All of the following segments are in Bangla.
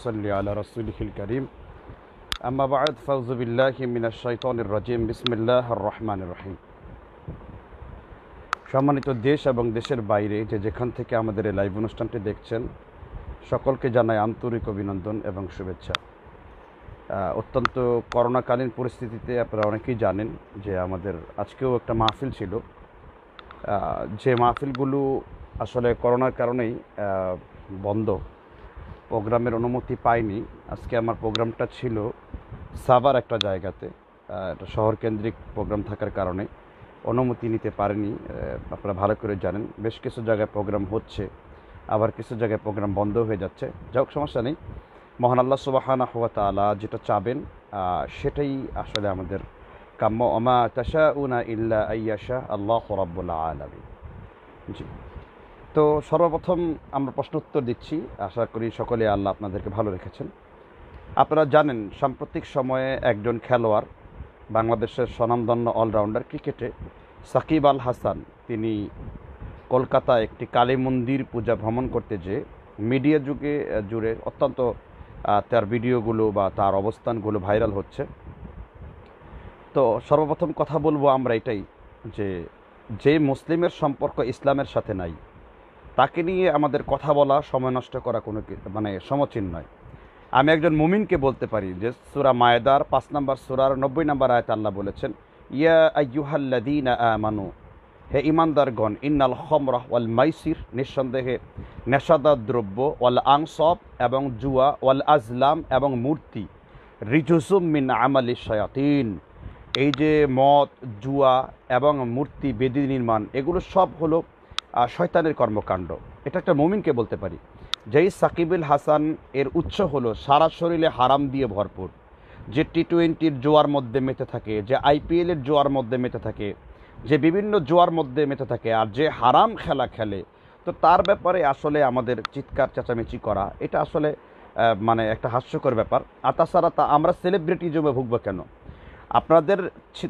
صلي على رسوله الكريم أما بعد فأعوذ بالله من الشيطان الرجيم بسم الله الرحمن الرحيم সম্মানিত দেশ এবং দেশের বাইরে যেখান থেকে আমাদের এই লাইভ অনুষ্ঠানটি দেখছেন সকলকে জানাই আন্তরিক অভিনন্দন এবং শুভেচ্ছা। অত্যন্ত করোনাকালীন পরিস্থিতিতে আপনারা অনেকেই জানেন যে আমাদের আজকেও একটা মাহফিল ছিল, যে মাহফিলগুলো আসলে করোনার কারণেই বন্ধ, প্রোগ্রামের অনুমতি পাইনি। আজকে আমার প্রোগ্রামটা ছিল সাভার একটা জায়গাতে, এটা শহরকেন্দ্রিক প্রোগ্রাম থাকার কারণে অনুমতি নিতে পারেনি। আপনারা ভালো করে জানেন বেশ কিছু জায়গায় প্রোগ্রাম হচ্ছে, আবার কিছু জায়গায় প্রোগ্রাম বন্ধ হয়ে যাচ্ছে। যাই হোক, সমস্যা নেই। মহান আল্লাহ সুবহানাহু ওয়া তাআলা যেটা চাবেন সেটাই আসলে আমাদের কাম্য। ওমা তাশাউনা ইল্লা আইয়াশা আল্লাহু রাব্বুল আলামিন। জি, তো সর্বপ্রথম আমরা প্রশ্ন উত্তর দিচ্ছি। আশা করি সকলে আল্লাহ আপনাদেরকে ভালো রেখেছেন। আপনারা জানেন সাম্প্রতিক সময়ে একজন খেলোয়াড়, বাংলাদেশের স্বনামধন্য অলরাউন্ডার ক্রিকেটে সাকিব আল হাসান, তিনি কলকাতায় একটি কালী মন্দির পূজা ভ্রমণ করতে যেয়ে মিডিয়া জুড়ে অত্যন্ত তার ভিডিওগুলো বা তার অবস্থানগুলো ভাইরাল হচ্ছে। তো সর্বপ্রথম কথা বলবো আমরা এটাই যে মুসলিমের সম্পর্ক ইসলামের সাথে নাই, তাকে নিয়ে আমাদের কথা বলা সময় নষ্ট করা কোনো সমীচীন নয়। আমি একজন মুমিনকে বলতে পারি যে সূরা মায়েদার 5 নম্বর সূরার 90 নম্বর আয়াতে আল্লাহ বলেছেন, ইয়া আইয়ুহাল্লাযীনা আমানু, হে ঈমানদারগণ, ইন্নাল খামরা ওয়াল মাইসির, নিঃসন্দেহে নেশাদার দ্রব্য, ওয়াল আনসাব এবং জুয়া, ওয়াল আজলাম এবং মূর্তি, রিজুসুম মিন আমালিশ শায়াতিন, এই যে মদ, জুয়া এবং মূর্তি বেদি নির্মাণ, এগুলো সব হলো শয়তানের কর্মকাণ্ড। এটা একটা মুমিনকে বলতে পারি। যেই সাকিবুল হাসান এর উৎস হলো সারা শরীরে হারাম দিয়ে ভরপুর, যে টি-20-র জোয়ার মধ্যে মেতে থাকে, যে আইপিএলের জোয়ার মধ্যে মেতে থাকে, যে বিভিন্ন জোয়ার মধ্যে মেতে থাকে, আর যে হারাম খেলা খেলে, তো তার ব্যাপারে আসলে আমাদের চিৎকার চেঁচামেচি করা এটা আসলে একটা হাস্যকর ব্যাপার। আর তাছাড়া আমরা সেলিব্রিটিজমে ভুগবো কেন?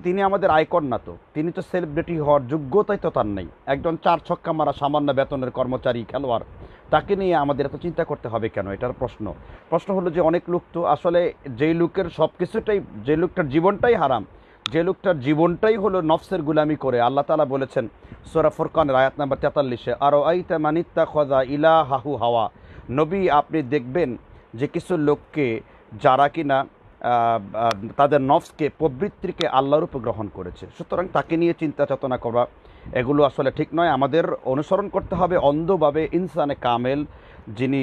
তিনি আমাদের আইকন না, তো তিনি তো সেলিব্রিটি হওয়ার যোগ্যতাই তো তার নেই। একজন 4 ছক্কা মারা সামান্য বেতনের কর্মচারী খেলোয়াড়, তাকে নিয়ে আমাদের এত চিন্তা করতে হবে কেন? এটার প্রশ্ন হলো যে অনেক লোক তো আসলে যেই লোকের সব কিছুটাই, যে লোকটার জীবনটাই হারাম, যে লোকটার জীবনটাই হলো নফসের গুলামি করে, আল্লাহ তাআলা বলেছেন সূরা ফুরকানের আয়াত নাম্বার 43-এ, আরো আইতা মানিত্তাখাযা ইলাহাহু হাওয়া, নবী আপনি দেখবেন যে কিছু লোককে যারা কিনা তাদের নফসকে, প্রবৃত্তিকে আল্লাহর উপর গ্রহণ করেছে। সুতরাং তাকে নিয়ে চিন্তা চেতনা করা এগুলো আসলে ঠিক নয়। আমাদের অনুসরণ করতে হবে অন্ধভাবে ইনসানে কামেল, যিনি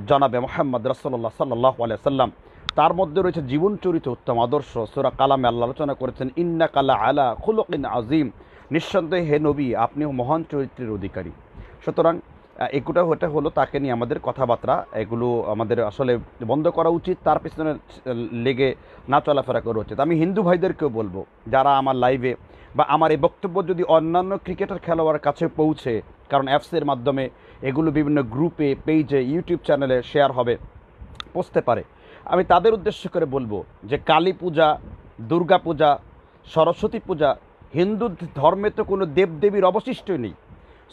জনাবে মুহাম্মদ রাসূলুল্লাহ সাল্লাল্লাহু আলাইহি ওয়াসাল্লাম। তার মধ্যে রয়েছে জীবন চরিত্র, উত্তম আদর্শ। সূরা কালামে আল্লাহ আলোচনা করেছেন, ইন্নাকা লাআলা খুলুকিন আযীম, নিঃসন্দেহে হে নবী আপনি মহান চরিত্রের অধিকারী। সুতরাং এটা হলো তাকে নিয়ে আমাদের কথাবার্তা, এগুলো আমাদের আসলে বন্ধ করা উচিত, তার পিছনে লেগে না চলাফেরা করা উচিত। আমি হিন্দু ভাইদেরকেও বলবো, যারা আমার লাইভে বা আমার এই বক্তব্য যদি অন্যান্য ক্রিকেটার খেলোয়াড়ের কাছে পৌঁছে, কারণ অ্যাপসের মাধ্যমে এগুলো বিভিন্ন গ্রুপে, পেজে, ইউটিউব চ্যানেলে শেয়ার হবে, পৌঁছতে পারে, আমি তাদের উদ্দেশ্য করে বলবো যে কালী পূজা, দুর্গা পূজা, সরস্বতী পূজা, হিন্দু ধর্মে তো কোনো দেবদেবীর অবশিষ্টই নেই।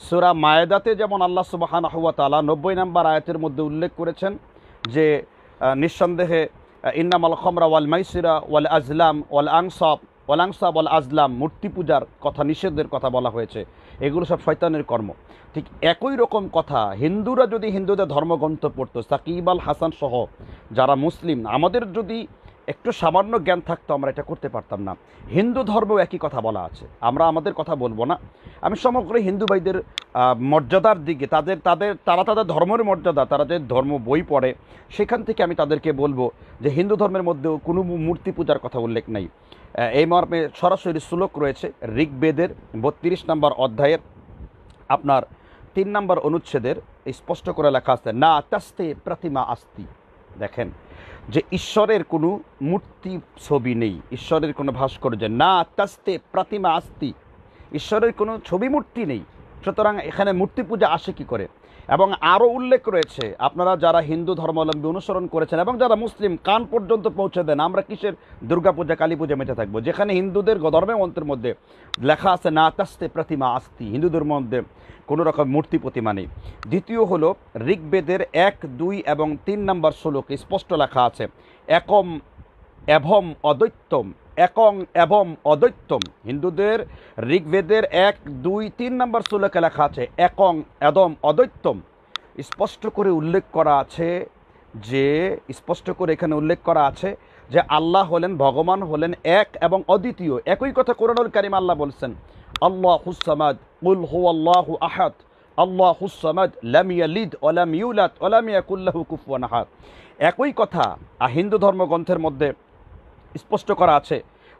সূরা মায়েদাতে যেমন আল্লাহ সুবহানাহু ওয়া তাআলা 90 নম্বর আয়াতের মধ্যে উল্লেখ করেছেন যে নিঃসন্দেহে ইন্নামাল খামরা ওয়াল মাইসিরা ওয়াল আজলাম ওয়াল আনসাব ওয়াল আজলাম, মূর্তি পূজার কথা, নিষেধের কথা বলা হয়েছে, এগুলো সব শয়তানের কর্ম। ঠিক একই রকম কথা হিন্দুরা যদি হিন্দুদের ধর্মগ্রন্থ পড়তো, সাকিব আল হাসান সহ যারা মুসলিম, আমাদের যদি একটু সামান্য জ্ঞান থাকতো আমরা এটা করতে পারতাম না। হিন্দু ধর্মেও একই কথা বলা আছে, আমরা আমাদের কথা বলবো না। আমি সমগ্র হিন্দু ভাইদের মর্যাদার দিকে, তারা তাদের ধর্মের মর্যাদা, তারা যে ধর্ম বই পড়ে সেখান থেকে আমি তাদেরকে বলবো যে হিন্দু ধর্মের মধ্যেও কোনো মূর্তি পূজার কথা উল্লেখ নাই। এই মর্মে সরাসরি শ্লোক রয়েছে ঋগ্বেদের 32 নম্বর অধ্যায়ের আপনার 3 নম্বর অনুচ্ছেদের স্পষ্ট করে লেখা আছে, না তাস্তে প্রতিমা আস্তি। দেখেন যে ঈশ্বরের কোনো মূর্তি ছবি নেই, ঈশ্বরের কোনো ভাস্কর্য, না তাস্তে প্রতিমা আস্তি, ঈশ্বরের কোনো ছবি মূর্তি নেই। সুতরাং এখানে মূর্তি পূজা আসে কি করে? এবং আরও উল্লেখ রয়েছে, আপনারা যারা হিন্দু ধর্মাবলম্বী অনুসরণ করেছেন এবং যারা মুসলিম কান পর্যন্ত পৌঁছে দেন, আমরা কিসের দুর্গাপূজা কালী পূজা মেতে থাকবো, যেখানে হিন্দুদের ধর্মগ্রন্থের মধ্যে লেখা আছে না তাস্তে প্রতিমা আস্তি, হিন্দুদের মধ্যে কোনো রকম মূর্তি প্রতিমা নেই। দ্বিতীয় হলো ঋগ্বেদের 1, 2 এবং 3 নম্বর শ্লোকে স্পষ্ট লেখা আছে একম এভম অদ্বৈতম, একং এবং অদ্বৈতম। হিন্দুদের ঋগ্বেদের 1, 2, 3 নম্বর শ্লোকে লেখা আছে একং এদম অদ্বৈতম। স্পষ্ট করে উল্লেখ করা আছে যে এখানে উল্লেখ করা আছে যে আল্লাহ হলেন, ভগবান হলেন এক এবং অদ্বিতীয়। একই কথা কোরআনুল কারীমে আল্লাহ বলছেন আল্লাহুস সামাদ কুল হুয়াল্লাহু আহাদ আল্লাহুস সামাদ লাম ইয়ালিদ ওয়া লাম ইউলাদ ওয়া লাম ইয়াকুল লাহু কুফুয়ান আহাদ। একই কথা হিন্দু ধর্মগ্রন্থের মধ্যে স্পষ্ট করা আছে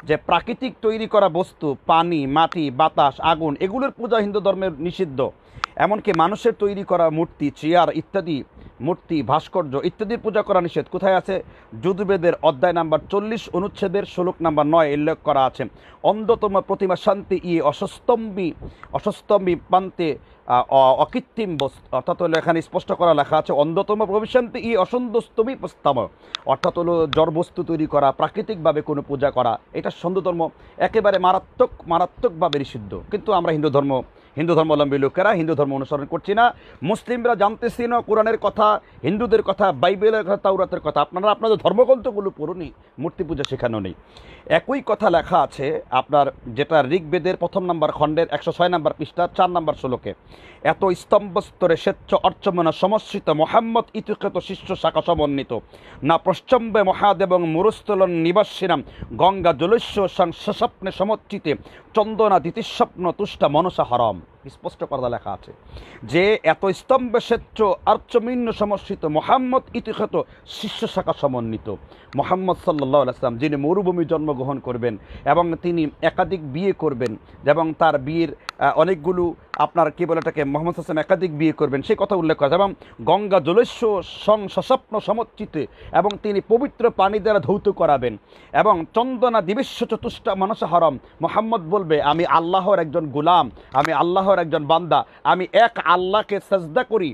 যে প্রাকৃতিক তৈরি করা বস্তু, পানি, মাটি, বাতাস, আগুন, এগুলোর পূজা হিন্দু ধর্মের নিষিদ্ধ। এমনকি মানুষের তৈরি করা মূর্তি, চেয়ার ইত্যাদি, মূর্তি, ভাস্কর্য ইত্যাদির পূজা করা নিষেধ। কোথায় আছে? যজুর্বেদের অধ্যায় নাম্বার 40 অনুচ্ছেদের শ্লোক নাম্বার 9 উল্লেখ করা আছে অন্ধতম প্রতিমা শান্তি অসস্তম্বী প্রান্তে অকৃত্রিম বস্তু, অর্থাৎ হলো এখানে স্পষ্ট করা লেখা আছে অন্ধতম প্রবিশান্তি অসন্দস্তমী প্রস্তাব, অর্থাৎ হলো জড় বস্তু তৈরি করা, প্রাকৃতিকভাবে কোনো পূজা করা, এটা হিন্দু ধর্ম একেবারে মারাত্মকভাবে নিষিদ্ধ। কিন্তু আমরা হিন্দু ধর্মাবলম্বী লোকেরা হিন্দু ধর্ম অনুসরণ করছি না। মুসলিমরা জানতেছি না কোরআনের কথা, হিন্দুদের কথা, বাইবেলের কথা, তাওরাতের কথা। আপনারা আপনাদের ধর্মগ্রন্থগুলো পড়ুনি, মূর্তি পূজা শেখানো নেই। একই কথা লেখা আছে আপনার যেটা ঋগ্বেদের 1 নম্বর খণ্ডের 106 নম্বর পৃষ্ঠা 4 নম্বর শ্লোকে এত স্তম্ভস্তরে স্বেচ্ছ অর্চমনা সমশ্রিত মোহাম্মদ ইতিকৃত শিষ্য শাখা সমন্বিত না প্রশ্চম্বে মহাদেবং মুরস্থলন নিবাসীরাম গঙ্গা জলস্য সস্বপ্নে সমচ্চিতে চন্দনা দিতিস্বপ্ন তুষ্টা মনসা হরম। স্পষ্ট কথা লেখা আছে যে এত স্তম্ভে স্বেচ্ছ আর্চমিন্য সমশ্রিত মোহাম্মদ ইতিকৃত শিষ্য শাখা সমন্বিত মোহাম্মদ সাল্লাল্লাহু আলাইহি ওয়াসাল্লাম, যিনি মরুভূমি জন্মগ্রহণ করবেন এবং তিনি একাধিক বিয়ে করবেন এবং তার বিয়ের অনেকগুলো আপনার কী বলে এটাকে মোহাম্মদ হাসান একাধিক বিয়ে করবেন, সেই কথা উল্লেখ করা এবং গঙ্গা জলস্য সস্বপ্ন সমচ্চিতে এবং তিনি পবিত্র পানি দ্বারা ধৌত করাবেন এবং চন্দনা দিবেশ্য চতুষ্টা মনসা হরম। মোহাম্মদ বলবে আমি আল্লাহর একজন গোলাম, আমি আল্লাহর একজন বান্দা, আমি এক আল্লাহকে সাজদা করি।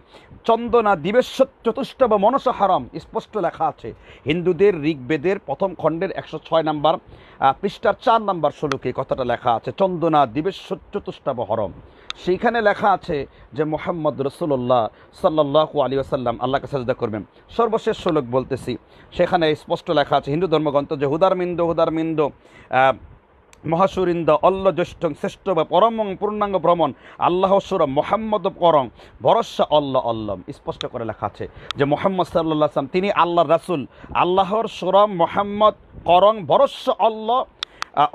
চন্দনা দিবেশ্য চতুষ্টা মনসা হরম স্পষ্ট লেখা আছে হিন্দুদের ঋগ্বেদের 1 খণ্ডের 106 নম্বর পৃষ্ঠার 4 নম্বর শ্লোকে কথাটা লেখা আছে চন্দনা দিবেশ্য চতুষ্টাব হরম। সেইখানে লেখা আছে যে মুহাম্মদ রাসূলুল্লাহ সাল্লাল্লাহু আলাইহি ওয়াসাল্লাম আল্লাহকে সাজদা করবেন। সর্বশেষ শ্লোক বলতেছি, সেখানে স্পষ্ট লেখা আছে হিন্দু ধর্মগ্রন্থ যে হুদারমিন্দ মহাসুরিন্দ অল্ল জ্যেষ্ঠং শ্রেষ্ঠ বা পরমং পূর্ণাঙ্গ ভ্রমণ আল্লাহ সুরম মোহাম্মদ করং ভরসা অল্লাম। স্পষ্ট করে লেখা আছে যে মোহাম্মদ সাল্লাল্লাহু আলাইহি ওয়াসাল্লাম তিনি আল্লাহর রাসূল, আল্লাহর সুরম মোহাম্মদ করং ভরসা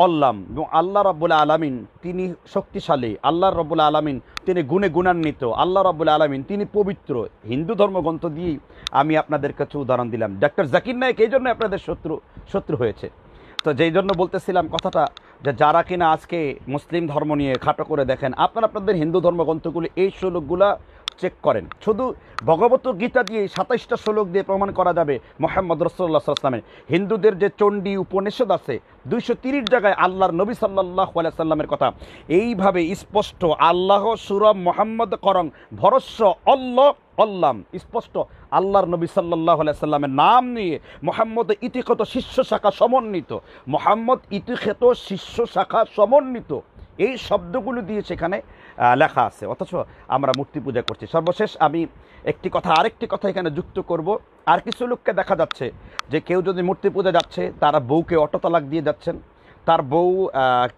অল্লাম। এবং আল্লাহ রাব্বুল আলামিন তিনি শক্তিশালী, আল্লাহ রাব্বুল আলামিন তিনি গুণে গুণান্বিত, আল্লাহ রাব্বুল আলামিন তিনি পবিত্র। হিন্দু ধর্মগ্রন্থ দিয়েই আমি আপনাদের কাছে উদাহরণ দিলাম। ডক্টর জাকির নায়েক এই জন্য আপনাদের শত্রু হয়েছে। তো যেই জন্য বলতেছিলাম কথাটা যে যারা কিনা আজকে মুসলিম ধর্ম নিয়ে খাটো করে দেখেন, আপনাদের হিন্দু ধর্মগ্রন্থগুলি এই শ্লোকগুলা চেক করেন। শুধু ভগবত গীতা দিয়ে 27টা শ্লোক দিয়ে প্রমাণ করা যাবে মোহাম্মদ রাসূলুল্লাহ সাল্লাল্লাহু আলাইহি ওয়াসাল্লামের। হিন্দুদের যে চণ্ডী উপনিষদ আছে 230 জায়গায় আল্লাহর নবী সাল্লাল্লাহু আলাইহি ওয়াসাল্লামের কথা এইভাবে স্পষ্ট আল্লাহ সুরম মোহাম্মদ করং ভরস্য অল্লাম স্পষ্ট আল্লাহর নবী সাল্লাল্লাহু আলাইহি ওয়াসাল্লামের নাম নিয়ে মোহাম্মদ ইতিকৃত শিষ্য শাখা সমন্বিত, মোহাম্মদ ইতিকৃত শিষ্য শাখা সমন্বিত এই শব্দগুলো দিয়ে সেখানে লেখা আছে, অথচ আমরা মূর্তি পূজা করছি। সর্বশেষ আমি আরেকটি কথা এখানে যুক্ত করব। আর কিছু লোককে দেখা যাচ্ছে যে কেউ যদি মূর্তি পূজা যাচ্ছে তারা বউকে অটো তালাক দিয়ে যাচ্ছেন, তার বউ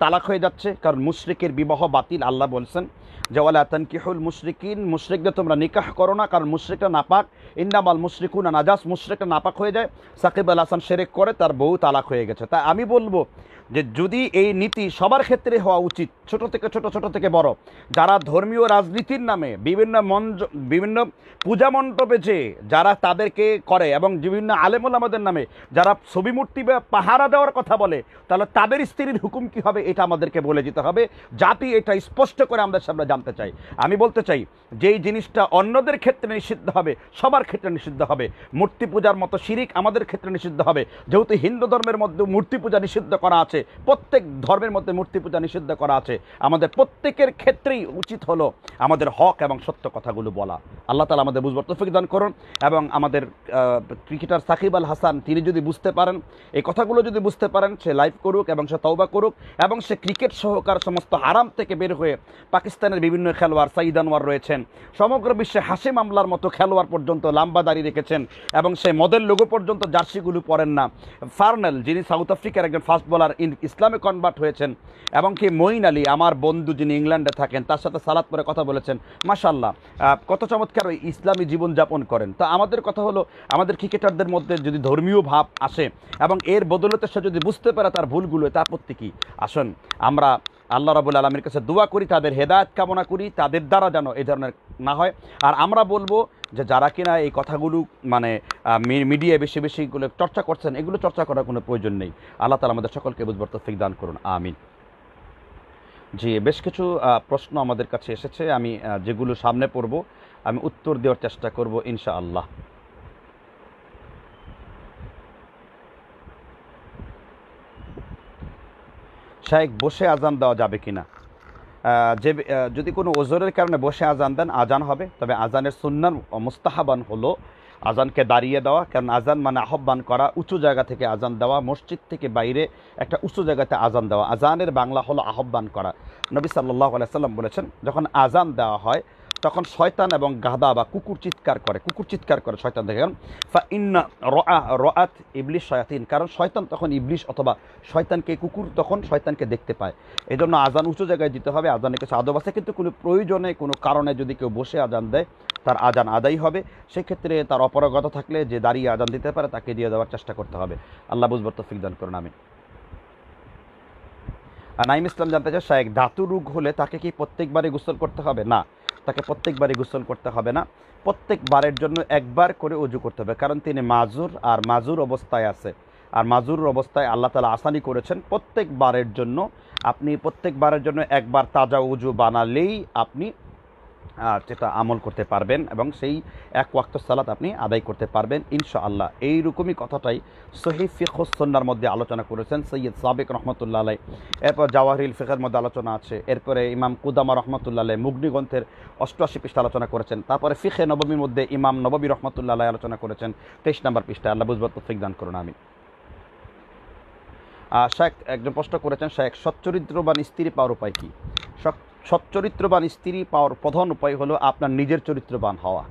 তালাক হয়ে যাচ্ছে, কারণ মুশরিকের বিবাহ বাতিল। আল্লাহ বলছেন যে ওয়ালা তানকিহুল মুশরিকিন, মুশরিকদের তোমরা নিকাহ করো না, কারণ মুশরিকরা নাপাক। ইন্নামাল মুশরিকুনা নাজাস, মুশরিকরা নাপাক হয়ে যায়। সাকিব আল হাসান শিরক করে, তার বউ তালাক হয়ে গেছে। তাই আমি বলবো যে যদি এই নীতি সবার ক্ষেত্রে হওয়া উচিত, ছোট থেকে বড়, যারা ধর্মীয় রাজনীতির নামে বিভিন্ন পূজা মণ্ডপে যে যারা তাদেরকে করে এবং বিভিন্ন আলেম ওলামাদের নামে যারা ছবি মূর্তি বা পাহারা দেওয়ার কথা বলে, তাহলে তাদের তাদের স্ত্রীর হুকুম কি হবে এটা আমাদেরকে বলে দিতে হবে, জাতি এটা স্পষ্ট করে আমাদের সামনে জানতে চাই। আমি বলতে চাই যেই জিনিসটা অন্যদের ক্ষেত্রে নিষিদ্ধ হবে সবার ক্ষেত্রে নিষিদ্ধ হবে। মূর্তি পূজার মতো শিরিক আমাদের ক্ষেত্রে নিষিদ্ধ হবে। যেহেতু হিন্দু ধর্মের মধ্যে মূর্তি পূজা নিষিদ্ধ করা আছে, প্রত্যেক ধর্মের মধ্যে মূর্তি পূজা নিষিদ্ধ করা আছে, আমাদের প্রত্যেকের ক্ষেত্রেই উচিত হলো আমাদের হক এবং সত্য কথাগুলো বলা। আল্লাহ তাআলা আমাদের বুঝবার তৌফিক দান করুন। এবং আমাদের ক্রিকেটার সাকিব আল হাসান তিনি যদি বুঝতে পারেন, এই কথাগুলো যদি বুঝতে পারেন, সে লাইভ করুক এবং সে তওবা করুক এবং সে ক্রিকেট সহকার সমস্ত হারাম থেকে বের হয়ে পাকিস্তানের বিভিন্ন খেলোয়াড় সাঈদ আনোয়ার রয়েছেন, সমগ্র বিশ্বে হাসিম আমলার মতো খেলোয়াড় পর্যন্ত লম্বা দাড়ি রেখেছেন এবং সে মডেল লোগো পর্যন্ত জার্সিগুলো পরেন না। ফার্নেল যিনি সাউথ আফ্রিকার একজন ফাস্ট বোলার ইসলামে কনভার্ট হয়েছেন, এবং কি মঈন আলী আমার বন্ধু যিনি ইংল্যান্ডে থাকেন তার সাথে সালাত পরে কথা বলেছেন, মাশাআল্লাহ কত চমৎকার ওই ইসলামী জীবনযাপন করেন। তো আমাদের কথা হলো আমাদের ক্রিকেটারদের মধ্যে যদি ধর্মীয় ভাব আসে এবং এর বদলতে সে যদি বুঝতে পারে তার ভুলগুলো, তার আপত্তি কি? আসুন আমরা আল্লাহ রাব্বুল আলামিনের কাছে দোয়া করি, তাদের হেদায়েত কামনা করি, তাদের দ্বারা যেন এই ধরনের না হয়। আর আমরা বলবো যে যারা কিনা এই কথাগুলো মানে মিডিয়ায় বেশি বেশি এগুলো চর্চা করছেন, এগুলো চর্চা করার কোনো প্রয়োজন নেই। আল্লাহ তাআলা আমাদের সকলকে বুঝবার তৌফিক দান করুন, আমিন। জি, বেশ কিছু প্রশ্ন আমাদের কাছে এসেছে, আমি যেগুলো সামনে পড়ব আমি উত্তর দেওয়ার চেষ্টা করব ইনশাআল্লাহ। শায়েখ বসে আজান দেওয়া যাবে কিনা? যে যদি কোনো ওজরের কারণে বসে আজান দেন আজান হবে, তবে আজানের সুন্নাহ মুস্তাহাবান হলো আজানকে দাঁড়িয়ে দেওয়া, কারণ আজান মানে আহ্বান করা, উঁচু জায়গা থেকে আজান দেওয়া, মসজিদ থেকে বাইরে একটা উঁচু জায়গাতে আজান দেওয়া। আজানের বাংলা হলো আহ্বান করা। নবী সাল্লাল্লাহু আলাইহি সাল্লাম বলেছেন যখন আজান দেওয়া হয় তখন শয়তান এবং গাধা বা কুকুর চিৎকার করে শয়তান দেখে। ফা ইন্না রাআত ইবলিস শায়াতিন, কারণ শয়তান তখন ইবলিস অথবা শয়তানকে, কুকুর তখন শয়তানকে দেখতে পায়। এই জন্য আজান উঁচু জায়গায় দিতে হবে। আজানের কিছু আদব আছে, কিন্তু কোনো প্রয়োজনে কোনো কারণে যদি কেউ বসে আজান দেয় তার আজান আদায় হবে। সেক্ষেত্রে তার অপারগতা থাকলে যে দাঁড়িয়ে আজান দিতে পারে তাকে দিয়ে দেওয়ার চেষ্টা করতে হবে। আল্লাহ বুঝবার তৌফিক দান করুন, আমিন। নাইম ইসলাম জানতে চায় শায়েখ ধাতু রোগ হলে তাকে কি প্রত্যেকবারই গোসল করতে হবে? না, তাকে প্রত্যেকবারই গোসল করতে হবে না, প্রত্যেকবারের জন্য একবার করে ওযু করতে হবে, কারণ তিনি মাজুর আর মাজুর অবস্থায় আছে। আর মাজুর অবস্থায় আল্লাহ তাআলা আসানি করেছেন প্রত্যেকবারের জন্য। আপনি প্রত্যেকবারের জন্য একবার তাজা ওযু বানালেই আপনি যেটা আমল করতে পারবেন এবং সেই এক ওয়াক্ত সালাত আপনি আদায় করতে পারবেন ইনশাআল্লাহ। এইরকমই কথাটাই সহিহ ফিকহুস সুন্নাহর মধ্যে আলোচনা করেছেন সৈয়দ সাবিক রহমতুল্লাহ আলাইহ। এরপর জাওয়াহিরুল ফিকহের মধ্যে আলোচনা আছে। এরপরে ইমাম কুদামা রহমতুল্লাহ আলাইহ মুগনি গ্রন্থের 88 পৃষ্ঠা আলোচনা করেছেন। তারপরে ফিকহে নববীর মধ্যে ইমাম নববী রহমতুল্লাহ আলাইহ আলোচনা করেছেন 23 নম্বর পৃষ্ঠায়। আল্লাহ বুঝবার তৌফিক দান করুন, আমিন। শায়েখ একজন প্রশ্ন করেছেন, শায়েখ সচ্চরিত্রবান স্ত্রী পাওয়ার উপায় কি? সচ্চরিত্রবান স্ত্রী পাওয়ার প্রধান উপায় হলো আপনার নিজের চরিত্রবান হওয়া।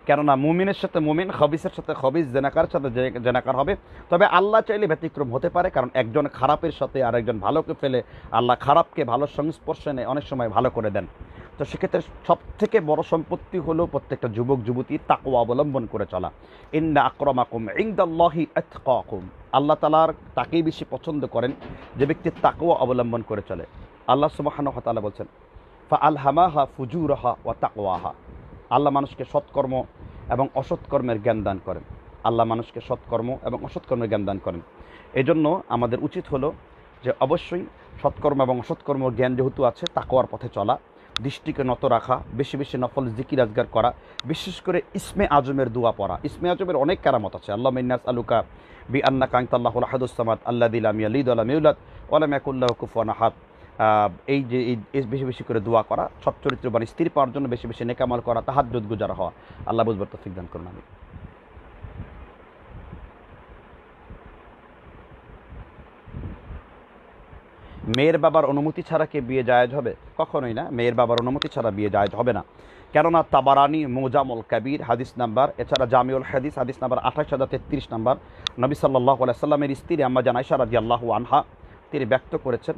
কেননা মুমিনের সাথে মুমিন, খবিসের সাথে খবিস, জেনাকার সাথে জেনাকার হবে। তবে আল্লাহ চাইলে ব্যতিক্রম হতে পারে, কারণ একজন খারাপের সাথে আর একজন ভালোকে ফেলে আল্লাহ খারাপকে ভালোর সংস্পর্শে নিয়ে অনেক সময় ভালো করে দেন। তো সেক্ষেত্রে সবথেকে বড় সম্পত্তি হলো প্রত্যেকটা যুবক যুবতী তাকওয়া অবলম্বন করে চলা। ইন্না আকরামাকুম ইনদাল্লাহি আতকাকুম, আল্লাহ তাআলার তাকেই বেশি পছন্দ করেন যে ব্যক্তি তাকওয়া অবলম্বন করে চলে। আল্লাহ সুবহানাহু ওয়া তাআলা বলছেন ফাআলহামাহা ফুজুরাহা ওয়া তাকওয়াহা, আল্লাহ মানুষকে সৎকর্ম এবং অসৎকর্মের জ্ঞান দান করেন। আল্লাহ মানুষকে সৎকর্ম এবং অসৎকর্মের জ্ঞান দান করেন। এজন্য আমাদের উচিত হলো যে অবশ্যই সৎকর্ম এবং অসৎকর্ম জ্ঞান যেহেতু আছে, তাকওয়ার পথে চলা, দৃষ্টিকে নত রাখা, বেশি বেশি নফল জিকির আজগার করা, বিশেষ করে ইসমে আজমের দোয়া পড়া। ইসমে আজমের অনেক কারামত আছে। আল্লাহুম্মা ইন্না নাসআলুকা বিআন্নাকা আনতাল্লাহুল আহাদুস সামাদ আল্লাযী লাম ইয়ালিদ ওয়া লাম ইউলাদ ওয়া লাম ইয়াকুল লাহু কুফুয়ান আহাদ। এই যে এই বেশি বেশি করে দোয়া করা, সৎ চরিত্রবান স্ত্রী পাওয়ার জন্য বেশি বেশি নেক আমল করা, তাহাজ্জুদ গুজার হওয়া। আল্লাহ বুঝবার তৌফিক দান করুন, আমিন। মেয়ের বাবার অনুমতি ছাড়া কি বিয়ে জায়েজ হবে? কখনোই না, মেয়ের বাবার অনুমতি ছাড়া বিয়ে জায়েজ হবে না। কেননা তাবারানি মুজামুল কাবির হাদিস নাম্বার, এছাড়া জামিউল হাদিস হাদিস নাম্বার 2833 নাম্বার, নবী সাল্লাল্লাহু আলাইহি সাল্লামের স্ত্রী আম্মা জান আয়েশা রাদিয়াল্লাহু আনহা তিনি ব্যক্ত করেছেন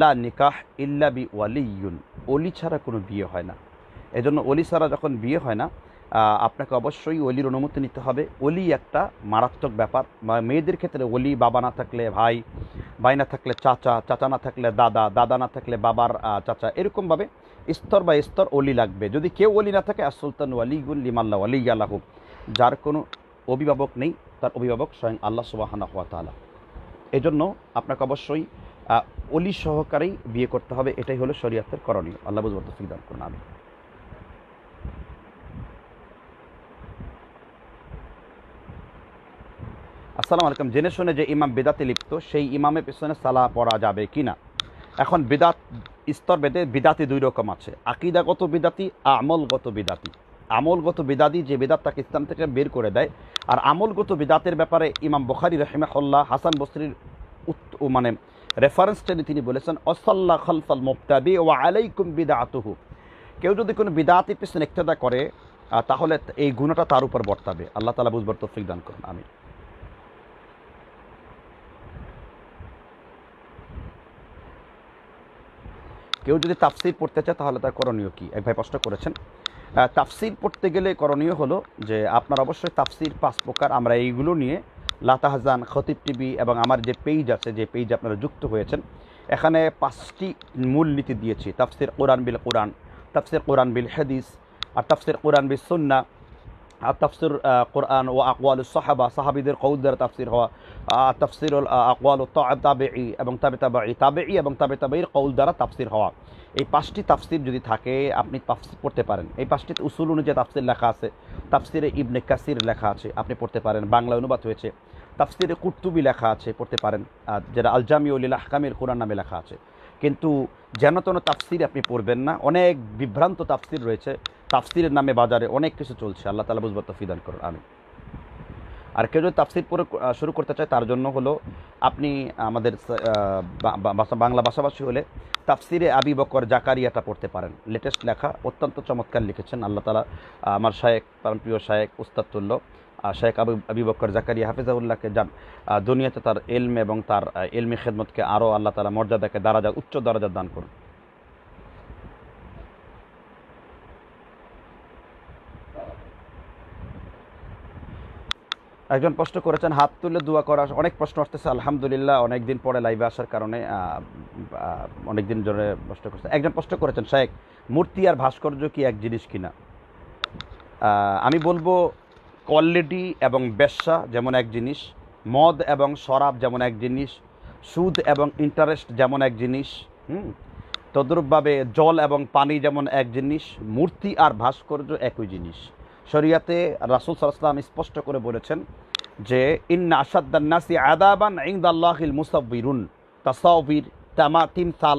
লা নিকাহ ইল্লা বি ওয়ালিয়ুন, ওলি ছাড়া কোনো বিয়ে হয় না। এজন্য ওলি ছাড়া যখন বিয়ে হয় না, আপনাকে অবশ্যই ওলির অনুমতি নিতে হবে। ওলি একটা মারাত্মক ব্যাপার। মেয়েদের ক্ষেত্রে ওলি বাবা না থাকলে ভাই, ভাই না থাকলে চাচা, চাচা না থাকলে দাদা, দাদা না থাকলে বাবার চাচা, এরকমভাবে স্তর বাই স্তর ওলি লাগবে। যদি কেউ ওলি না থাকে আসুলতান ওয়ালিগুন লিমাল্লা ওয়ালিয়া লাহু, যার কোনো অভিভাবক নেই তার অভিভাবক স্বয়ং আল্লাহ সুবহানাহু ওয়া তাআলা। এজন্য আপনাকে অবশ্যই অলি সহকারেই বিয়ে করতে হবে, এটাই হলো শরীয়তের করণীয়। আল্লাহ বুঝবার তৌফিক দান করুন, আমিন। আসসালামু আলাইকুম, জেনে শুনে যে ইমাম বেদাতে লিপ্ত সেই ইমামের পেছনে সালা পড়া যাবে কি না? এখন বিদাত স্তর ভেদে বিদাতি দুই রকম আছে, আকিদাগত বিদাতি, আমলগত বিদাতি। আমলগত বিদাতি যে বিদাত তাকে ইসলাম থেকে বের করে দেয়, আর আমলগত বিদাতের ব্যাপারে ইমাম বুখারী রাহিমাহুল্লাহ হাসান বসরির মানে রেফারেন্স টেনে তিনি বলেছেন, অসাল্লা খালফাল মুবতাদি ওয়া আলাইকুম বিদাতুহু। কেউ যদি কোনো বিদাতির পেছনে ইক্তেদা করে তাহলে এই গুণাটা তার উপর বর্তাবে। আল্লাহ তাআলা বুঝবার তৌফিক দান করুন, আমিন। কেউ যদি তাফসির পড়তে চায় তাহলে তার করণীয় কি? এক ভাই প্রশ্ন করেছেন। তাফসির পড়তে গেলে করণীয় হলো যে আপনার অবশ্যই তাফসির 5 প্রকার, আমরা এইগুলো নিয়ে লাতাহজান, খতিব টিভি এবং আমার যে পেজ আছে, যে পেজে আপনারা যুক্ত হয়েছেন, এখানে 5টি মূল নীতি দিয়েছি। তাফসির কোরআন বিল কোরআন, তাফসির কোরআন বিল হাদিস, আর তাফসির কোরআন বিল সুন্নাহ, আর তাফসির কোরআন ও আকওয়ালুস সাহাবা, সাহাবীদের কওল দ্বারা তাফসির হওয়া, তাফসিরুল আকওয়ালুত তাবেঈ এবং তাবেঈ এবং তাবেঈর কওল দ্বারা তাফসির হওয়া। এই 5টি তাফসির যদি থাকে আপনি তাফসির পড়তে পারেন। এই 5টি উসুল অনুযায়ী তাফসির লেখা আছে। তাফসিরে ইবনে কাসির লেখা আছে, আপনি পড়তে পারেন, বাংলা অনুবাদ হয়েছে। তাফসিরে কুরতুবি লেখা আছে, পড়তে পারেন, যেটা আল জামিউ লিল আহকামিল কুরআন নামে লেখা আছে। কিন্তু যেন তেন তাফসির আপনি পড়বেন না, অনেক বিভ্রান্ত তাফসির রয়েছে, তাফসিরের নামে বাজারে অনেক কিছু চলছে। আল্লাহ তাআলা বুঝবার তৌফিক দান করুন, আমিন। আর কেউ যদি তাফসির পড়ে শুরু করতে চায় তার জন্য হলো আপনি আমাদের বাংলা ভাষাভাষী হলে তাফসিরে আবি বকর জাকারিয়াটা পড়তে পারেন, লেটেস্ট লেখা, অত্যন্ত চমৎকার লিখেছেন। আল্লাহ তাআলা আমার শায়েখ, প্রিয় শায়েখ উস্তাদতুল্য শায়েখ আবি বকর জাকারিয়া হাফিজাহুল্লাহকে দুনিয়াতে তার এলম এবং তার এলমি খেদমতকে আরও আল্লাহ তাআলা মর্যাদাকে দারাজা, উচ্চ দারাজা দান করুন। একজন প্রশ্ন করেছেন হাত তুলে দোয়া করা, অনেক প্রশ্ন আসতেছে আলহামদুলিল্লাহ, অনেক দিন পরে লাইভে আসার কারণে অনেক দিন ধরে প্রশ্ন করছে। একজন প্রশ্ন করেছেন, শায়েখ মূর্তি আর ভাস্কর্য কি এক জিনিস কিনা? আমি বলবো কোয়ালিটি এবং বেশ্যা যেমন এক জিনিস, মদ এবং শরাব যেমন এক জিনিস, সুদ এবং ইন্টারেস্ট যেমন এক জিনিস, তদ্রূপভাবে জল এবং পানি যেমন এক জিনিস, মূর্তি আর ভাস্কর্য একই জিনিস। শরিয়াতে রাসূল সাল্লাল্লাহু আলাইহি ওয়াসাল্লাম স্পষ্ট করে বলেছেন যে ইন্না আশাদ্দান নাসি আযাবান ইনদাল্লাহিল মুসাব্বিরুন, তাসাউবির, তিমসাল,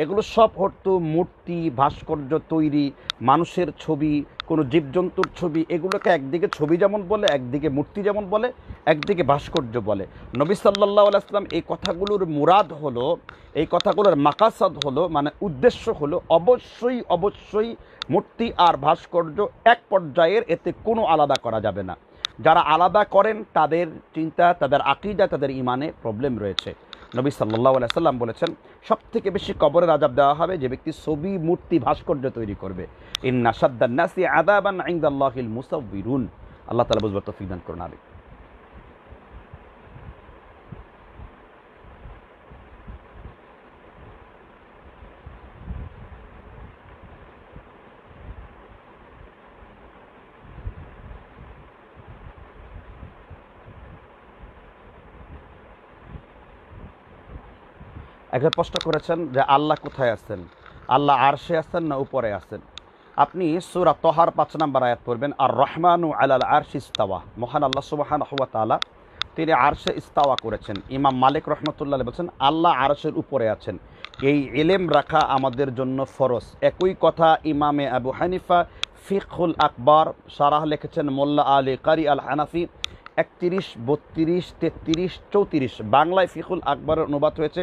এগুলো সব হতো মূর্তি, ভাস্কর্য তৈরি, মানুষের ছবি, কোনো জীবজন্তুর ছবি, এগুলোকে একদিকে ছবি যেমন বলে, একদিকে মূর্তি যেমন বলে, একদিকে ভাস্কর্য বলে। নবী সাল্লাল্লাহু আলাইহি ওয়াসাল্লাম এই কথাগুলোর মুরাদ হলো, এই কথাগুলোর মাকাসাদ হলো, মানে উদ্দেশ্য হলো অবশ্যই অবশ্যই মূর্তি আর ভাস্কর্য এক পর্যায়ের, এতে কোনো আলাদা করা যাবে না। যারা আলাদা করেন তাদের চিন্তা, তাদের আকীদা, তাদের ঈমানে প্রবলেম রয়েছে। নবী সাল্লাল্লাহু আলাইহি ওয়াসাল্লাম বলেছেন সবথেকে বেশি কবরের আযাব দেওয়া হবে যে ব্যক্তি ছবি, মূর্তি, ভাস্কর্য তৈরি করবে। ইন্না আশাদ্দান নাসি আযাবান ইনদাল্লাহিল মুসাব্বিরুন। আল্লাহ তাআলা বুঝবার তৌফিক দান করুন, আমিন। একজন প্রশ্ন করেছেন যে আল্লাহ কোথায় আছেন? আল্লাহ আরশে আছেন না উপরে আছেন? আপনি সূরা তহার 5 নম্বর আয়াত পড়বেন, আর রহমানু আলাল আরশি ইস্তাওয়া। মহান আল্লাহ সুবহানাহু ওয়া তাআলা তিনি আরশে ইস্তাওয়া করেছেন। ইমাম মালিক রাহমাতুল্লাহ আলাইহি বলেছেন আল্লাহ আরশের উপরে আছেন। এই ইলম রাখা আমাদের জন্য ফরজ। একই কথা ইমামে আবু হানিফা ফিকহুল আকবার শারাহ লিখেছেন মোল্লা আলী কারি আল হানাফি 31, 32, 33, 34 বাংলায় ফিকহুল আকবরের অনুবাদ হয়েছে,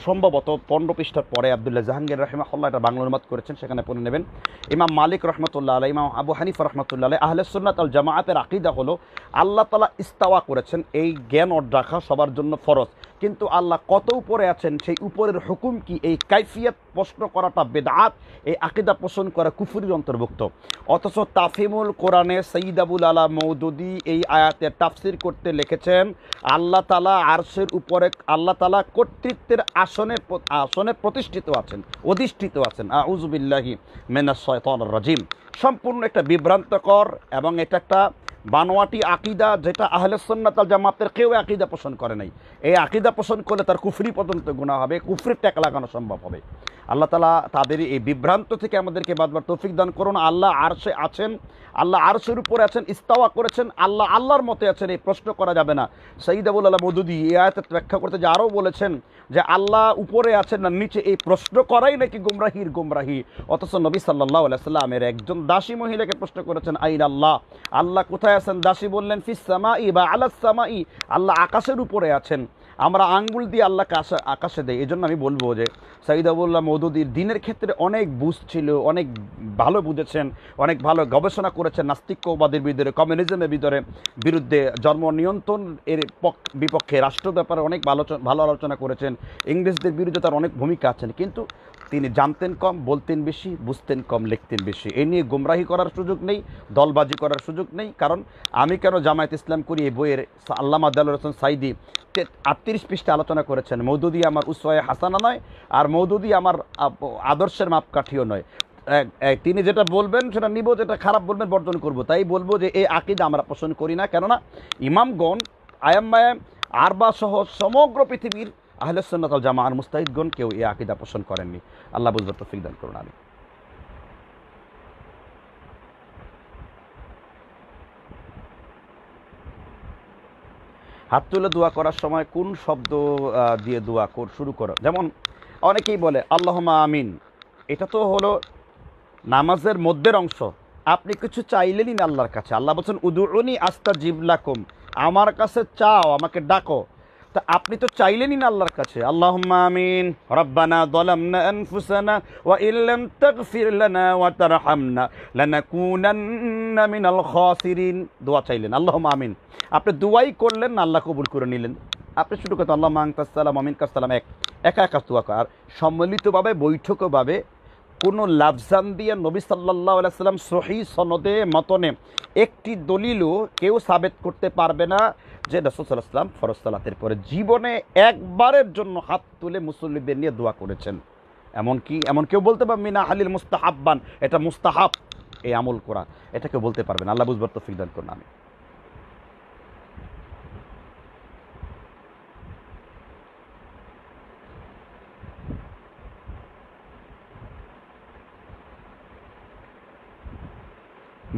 সম্ভবত 15 পৃষ্ঠার পরে। আব্দুল্লাহ জাহাঙ্গীর রাহিমাহুল্লাহ এটা বাংলা অনুবাদ করেছেন, সেখানে পড়ে নেবেন। ইমাম মালিক রহমতুল্লাহ আলাইহি, ইমাম আবু হানিফা রহমতুল্লাহ আলাইহি, আহলে সুন্নাত আল জামাআতের আকীদা হলো আল্লাহ তাআলা ইস্তাওয়া করেছেন, এই জ্ঞান রাখা সবার জন্য ফরজ। কিন্তু আল্লাহ কত উপরে আছেন, সেই উপরের হুকুম কি, এই কাইফিয়ত প্রশ্ন করাটা বেদআত, এই আকীদা পোষণ করা কুফরির অন্তর্ভুক্ত। অথচ তাফহিমুল কোরআনে সৈয়দ আবুল আলা মওদুদি এই আয়াতের তাফসির করতে লিখেছেন আল্লাহ তাআলা আরশের উপরে, আল্লাহ তাআলা কর্তৃত্বের আসনে প্রতিষ্ঠিত আছেন, অধিষ্ঠিত আছেন। আউযু বিল্লাহি মিনাশ শাইতানির রাজিম। সম্পূর্ণ একটা বিভ্রান্তকর এবং এটা একটা বানোয়াটি আকিদা যেটা আহলে সুন্নাত ওয়াল জামাতের কেউ আকিদা পোষণ করে নাই। এই আকিদা পোষণ করলে তার কুফরি পর্যন্ত গুনাহ হবে, কুফরির ট্যাগ লাগানো সম্ভব হবে। আল্লাহ তাআলা তাদের এই বিভ্রান্ত থেকে আমাদেরকে বাঁচবার তৌফিক দান করুন। আল্লাহ আরশে আছেন, আল্লাহ আরশের উপরে আছেন, ইস্তাওয়া করেছেন, আল্লাহ আল্লাহর মতে আছেন, এই প্রশ্ন করা যাবে না। সঈদ আবুল আল্লাহ মওদুদী এই আয়াতের ব্যাখ্যা করতে যে আরও বলেছেন যে আল্লাহ উপরে আছেন না নিচে, এই প্রশ্ন করাই নাকি গুমরাহির গুমরাহি। অথচ নবী সাল্লাল্লাহু আলাইহি সাল্লামের একজন দাসী মহিলাকে প্রশ্ন করেছেন, আইন আল্লাহ, আল্লাহ কোথায় আছেন? দাসী বললেন, ফিস সামাই বা আলাস সামাই, আল্লাহ আকাশের উপরে আছেন। আমরা আঙ্গুল দিয়ে আল্লাহকে আকাশে দেই। এই জন্য আমি বলবো যে সঈদ আবুল্লাহ মওদুদীর দিনের ক্ষেত্রে অনেক বুঝ ছিল, অনেক ভালো বুঝেছেন, অনেক ভালো গবেষণা করেছেন নাস্তিক্যবাদের বিরুদ্ধে, কমিউনিজমের বিরুদ্ধে, জন্ম নিয়ন্ত্রণ এর বিপক্ষে, রাষ্ট্র ব্যাপারে অনেক ভালো আলোচনা করেছেন, ইংরেজদের বিরুদ্ধে তার অনেক ভূমিকা আছেন। কিন্তু তিনি জানতেন কম, বলতেন বেশি, বুঝতেন কম, লিখতেন বেশি। এই নিয়ে গুমরাহি করার সুযোগ নেই, দলবাজি করার সুযোগ নেই। কারণ আমি কেন জামায়াত ইসলাম করি এই বইয়ের আল্লামা দেলোয়ার হোসেন সাঈদী 38 পৃষ্ঠা আলোচনা করেছেন। মওদুদী আমার উসওয়ায়ে হাসানা নয়, আর মওদুদী আমার আদর্শের মাপকাঠিও নয়। তিনি যেটা বলবেন সেটা নিব, যেটা খারাপ বলবেন বর্জন করব। তাই বলবো যে এই আকিদা আমরা পোষণ করি না। কেননা ইমামগণ, আয়াম্মায়াম, আরবা সহ সমগ্র পৃথিবীর আহলে সুন্নাত ওয়াল জামাআর মুস্তাহিদগণ কেউ এই আকিদা পোষণ করেননি। আল্লাহ বুঝবার তৌফিক দান করুন। আমিন। হাত তুলে দোয়া করার সময় কোন শব্দ দিয়ে দোয়া শুরু করো? যেমন অনেকেই বলে আল্লাহুম্মা আমিন, এটা তো হলো নামাজের মধ্যের অংশ। আপনি কিছু চাইলেনই না আল্লাহর কাছে। আল্লাহ বলছেন উদুউনি আস্তাজিব লাকুম, আমার কাছে চাও, আমাকে ডাকো। তা আপনি তো চাইলেনই না আল্লাহর কাছে। আল্লাহুম্মা আমিন, রব্বানা যালামনা আনফুসানা ওয়া ইল্লাম তাগফির লানা ওয়া তারহামনা লানাকুনান্না মিনাল খাসিরিন। দোয়া চাইলেন, আল্লাহুম্মা আমিন। আপনি দোয়াই করলেন না, আল্লাহ কবুল করে নিলেন। আপনি শুরু করতেন আল্লাহুম্মা আনতাস সালাম ওয়া মিনকাস সালাম, একা একা দোয়া কর। আর সম্মিলিতভাবে, বৈঠকভাবে কোনো লাফজান দিয়ে নবী সাল্লাল্লাহু আলাইহি সাল্লাম সহিহ সনদে মতনে একটি দলিলও কেউ সাবেত করতে পারবে না যে রাসূল সাল্লাল্লাহু আলাইহি সাল্লাম ফরজ সালাতের পরে জীবনে একবারের জন্য হাত তুলে মুসল্লিদের নিয়ে দোয়া করেছেন। এমন কেউ বলতে পারবে মিনা হালিল মুস্তাহাব্বান, এটা মুস্তাহাব এই আমল করা, এটা কেউ বলতে পারবে না। আল্লাহ বুঝবার তৌফিক দান করুন। আমি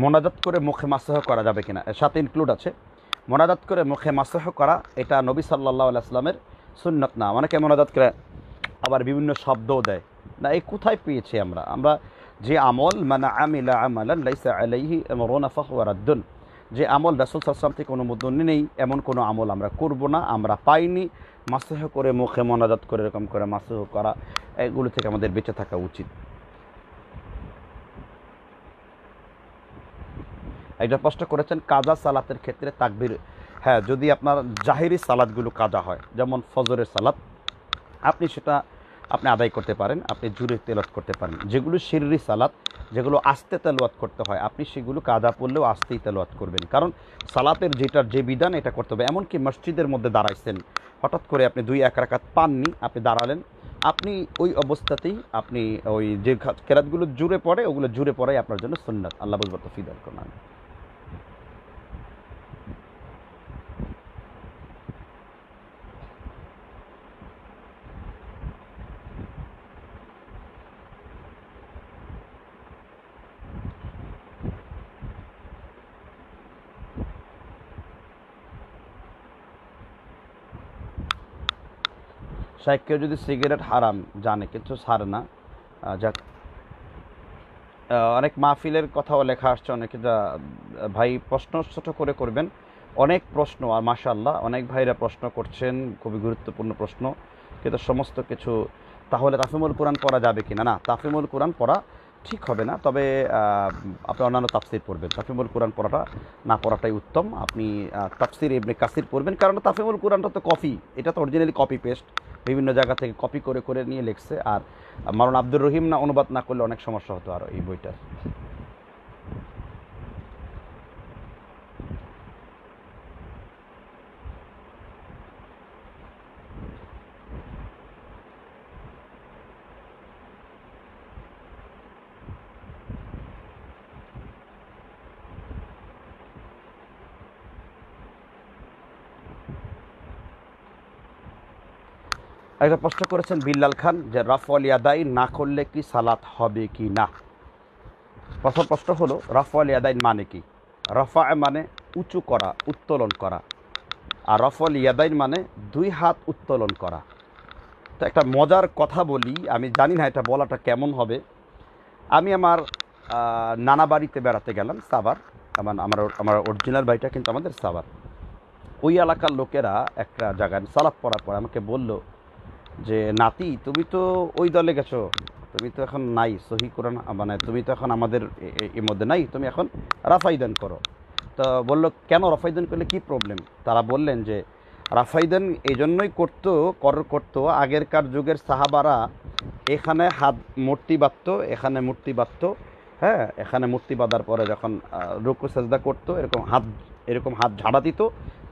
মোনাজাত করে মুখে মাসাহ করা যাবে কিনা, এর সাথে ইনক্লুড আছে। মোনাজাত করে মুখে মাসাহ করা এটা নবী সাল্লাল্লাহু আলাইহি সাল্লামের সুন্নাত না। অনেকে মোনাজাত করে আবার বিভিন্ন শব্দও দেয় না, এই কোথায় পেয়েছি আমরা যে আমল মানা আমিলা আমালান লাইসা আলাইহি আমরুনা ফাহুয়া রাদ্দুন, যে আমল রাসূল সাল্লাল্লাহু আলাইহি ওয়াসাল্লাম থেকে অনুমোদন নেই এমন কোনো আমল আমরা করব না, আমরা পাইনি। মাসাহ করে মুখে মোনাজাত করে এরকম করে মাসাহ করা, এগুলো থেকে আমাদের বেঁচে থাকা উচিত। এটা প্রশ্ন করেছেন কাজা সালাতের ক্ষেত্রে তাকবীর। হ্যাঁ, যদি আপনার জাহেরি সালাতগুলো কাজা হয়, যেমন ফজরের সালাত, আপনি আদায় করতে পারেন, আপনি জুরে তেলাওয়াত করতে পারেন। যেগুলো সিররি সালাত, যেগুলো আস্তে তেলাওয়াত করতে হয়, আপনি সেগুলো কাজা পড়লেও আস্তেই তেলাওয়াত করবেন। কারণ সালাতের যে বিধান এটা করতে হবে। এমনকি মসজিদের মধ্যে দাঁড়াইছেন, হঠাৎ করে আপনি 2-1 রাকাত পাননি, আপনি দাঁড়ালেন, আপনি ওই অবস্থাতেই আপনি ওই যে কেরাতগুলো জুরে পড়ে ওগুলো জুরে পড়াই আপনার জন্য সুন্নাত। আল্লাহ বুঝবার তৌফিক দান করুন। শাইখ কেউ যদি সিগারেট হারাম জানে কিন্তু ছাড়ে না, যাক, অনেক মাহফিলের কথাও লেখা আসছে অনেকে, যা ভাই প্রশ্ন ছোটো করে করবেন। অনেক প্রশ্ন, আর মাশাআল্লাহ অনেক ভাইরা প্রশ্ন করছেন, খুবই গুরুত্বপূর্ণ প্রশ্ন। কিন্তু সমস্ত কিছু তাহলে তাফিমুল কোরআন পড়া যাবে কি না? না, তাফিমুল কোরআন পড়া ঠিক হবে না। তবে আপনি অন্যান্য তাফসির পড়বেন। তাফিমুল কোরআন পড়াটা না পড়াটাই উত্তম। আপনি তাফসির ইবনে কাসির পড়বেন, কারণ তাফিমুল কোরআনটা তো কপি, এটা তো অরিজিনালি কপি পেস্ট, বিভিন্ন জায়গা থেকে কপি করে করে নিয়ে লিখছে। আর মাওলানা আব্দুর রহিম না অনুবাদ না করলে অনেক সমস্যা হতো আর এই বইটার। একটা প্রশ্ন করেছেন বিল্লাল খান যে রাফল ইয়াদাইন না করলে কি সালাত হবে কি না। প্রথম প্রশ্ন হলো রাফল ইয়াদাইন মানে কি। রফা মানে উঁচু করা, উত্তোলন করা, আর রফল ইয়াদাইন মানে দুই হাত উত্তোলন করা। তো একটা মজার কথা বলি, আমি জানি না এটা বলাটা কেমন হবে। আমি আমার নানা বাড়িতে বেড়াতে গেলাম, সাভার। আমার অরিজিনাল বাড়িটা কিন্তু আমাদের সাভার। ওই এলাকার লোকেরা একটা জায়গায় সালাত পড়ার পর আমাকে বলল যে নাতি তুমি তো ওই দলে গেছো, তুমি তো এখন নাই সহি কোরআন, মানে তুমি তো এখন আমাদের এর মধ্যে নাই, তুমি এখন রাফাইদান করো। তো বললো কেন রাফাইদান করলে কি প্রবলেম। তারা বললেন যে রাফাইদান এই জন্যই করতো আগেরকার যুগের সাহাবারা এখানে হাত মূর্তি বাঁধতো, এখানে মূর্তি বাঁধতো, হ্যাঁ, এখানে মূর্তি বাঁধার পরে যখন রুকু সেজদা করতো এরকম হাত ঝাড়া দিত,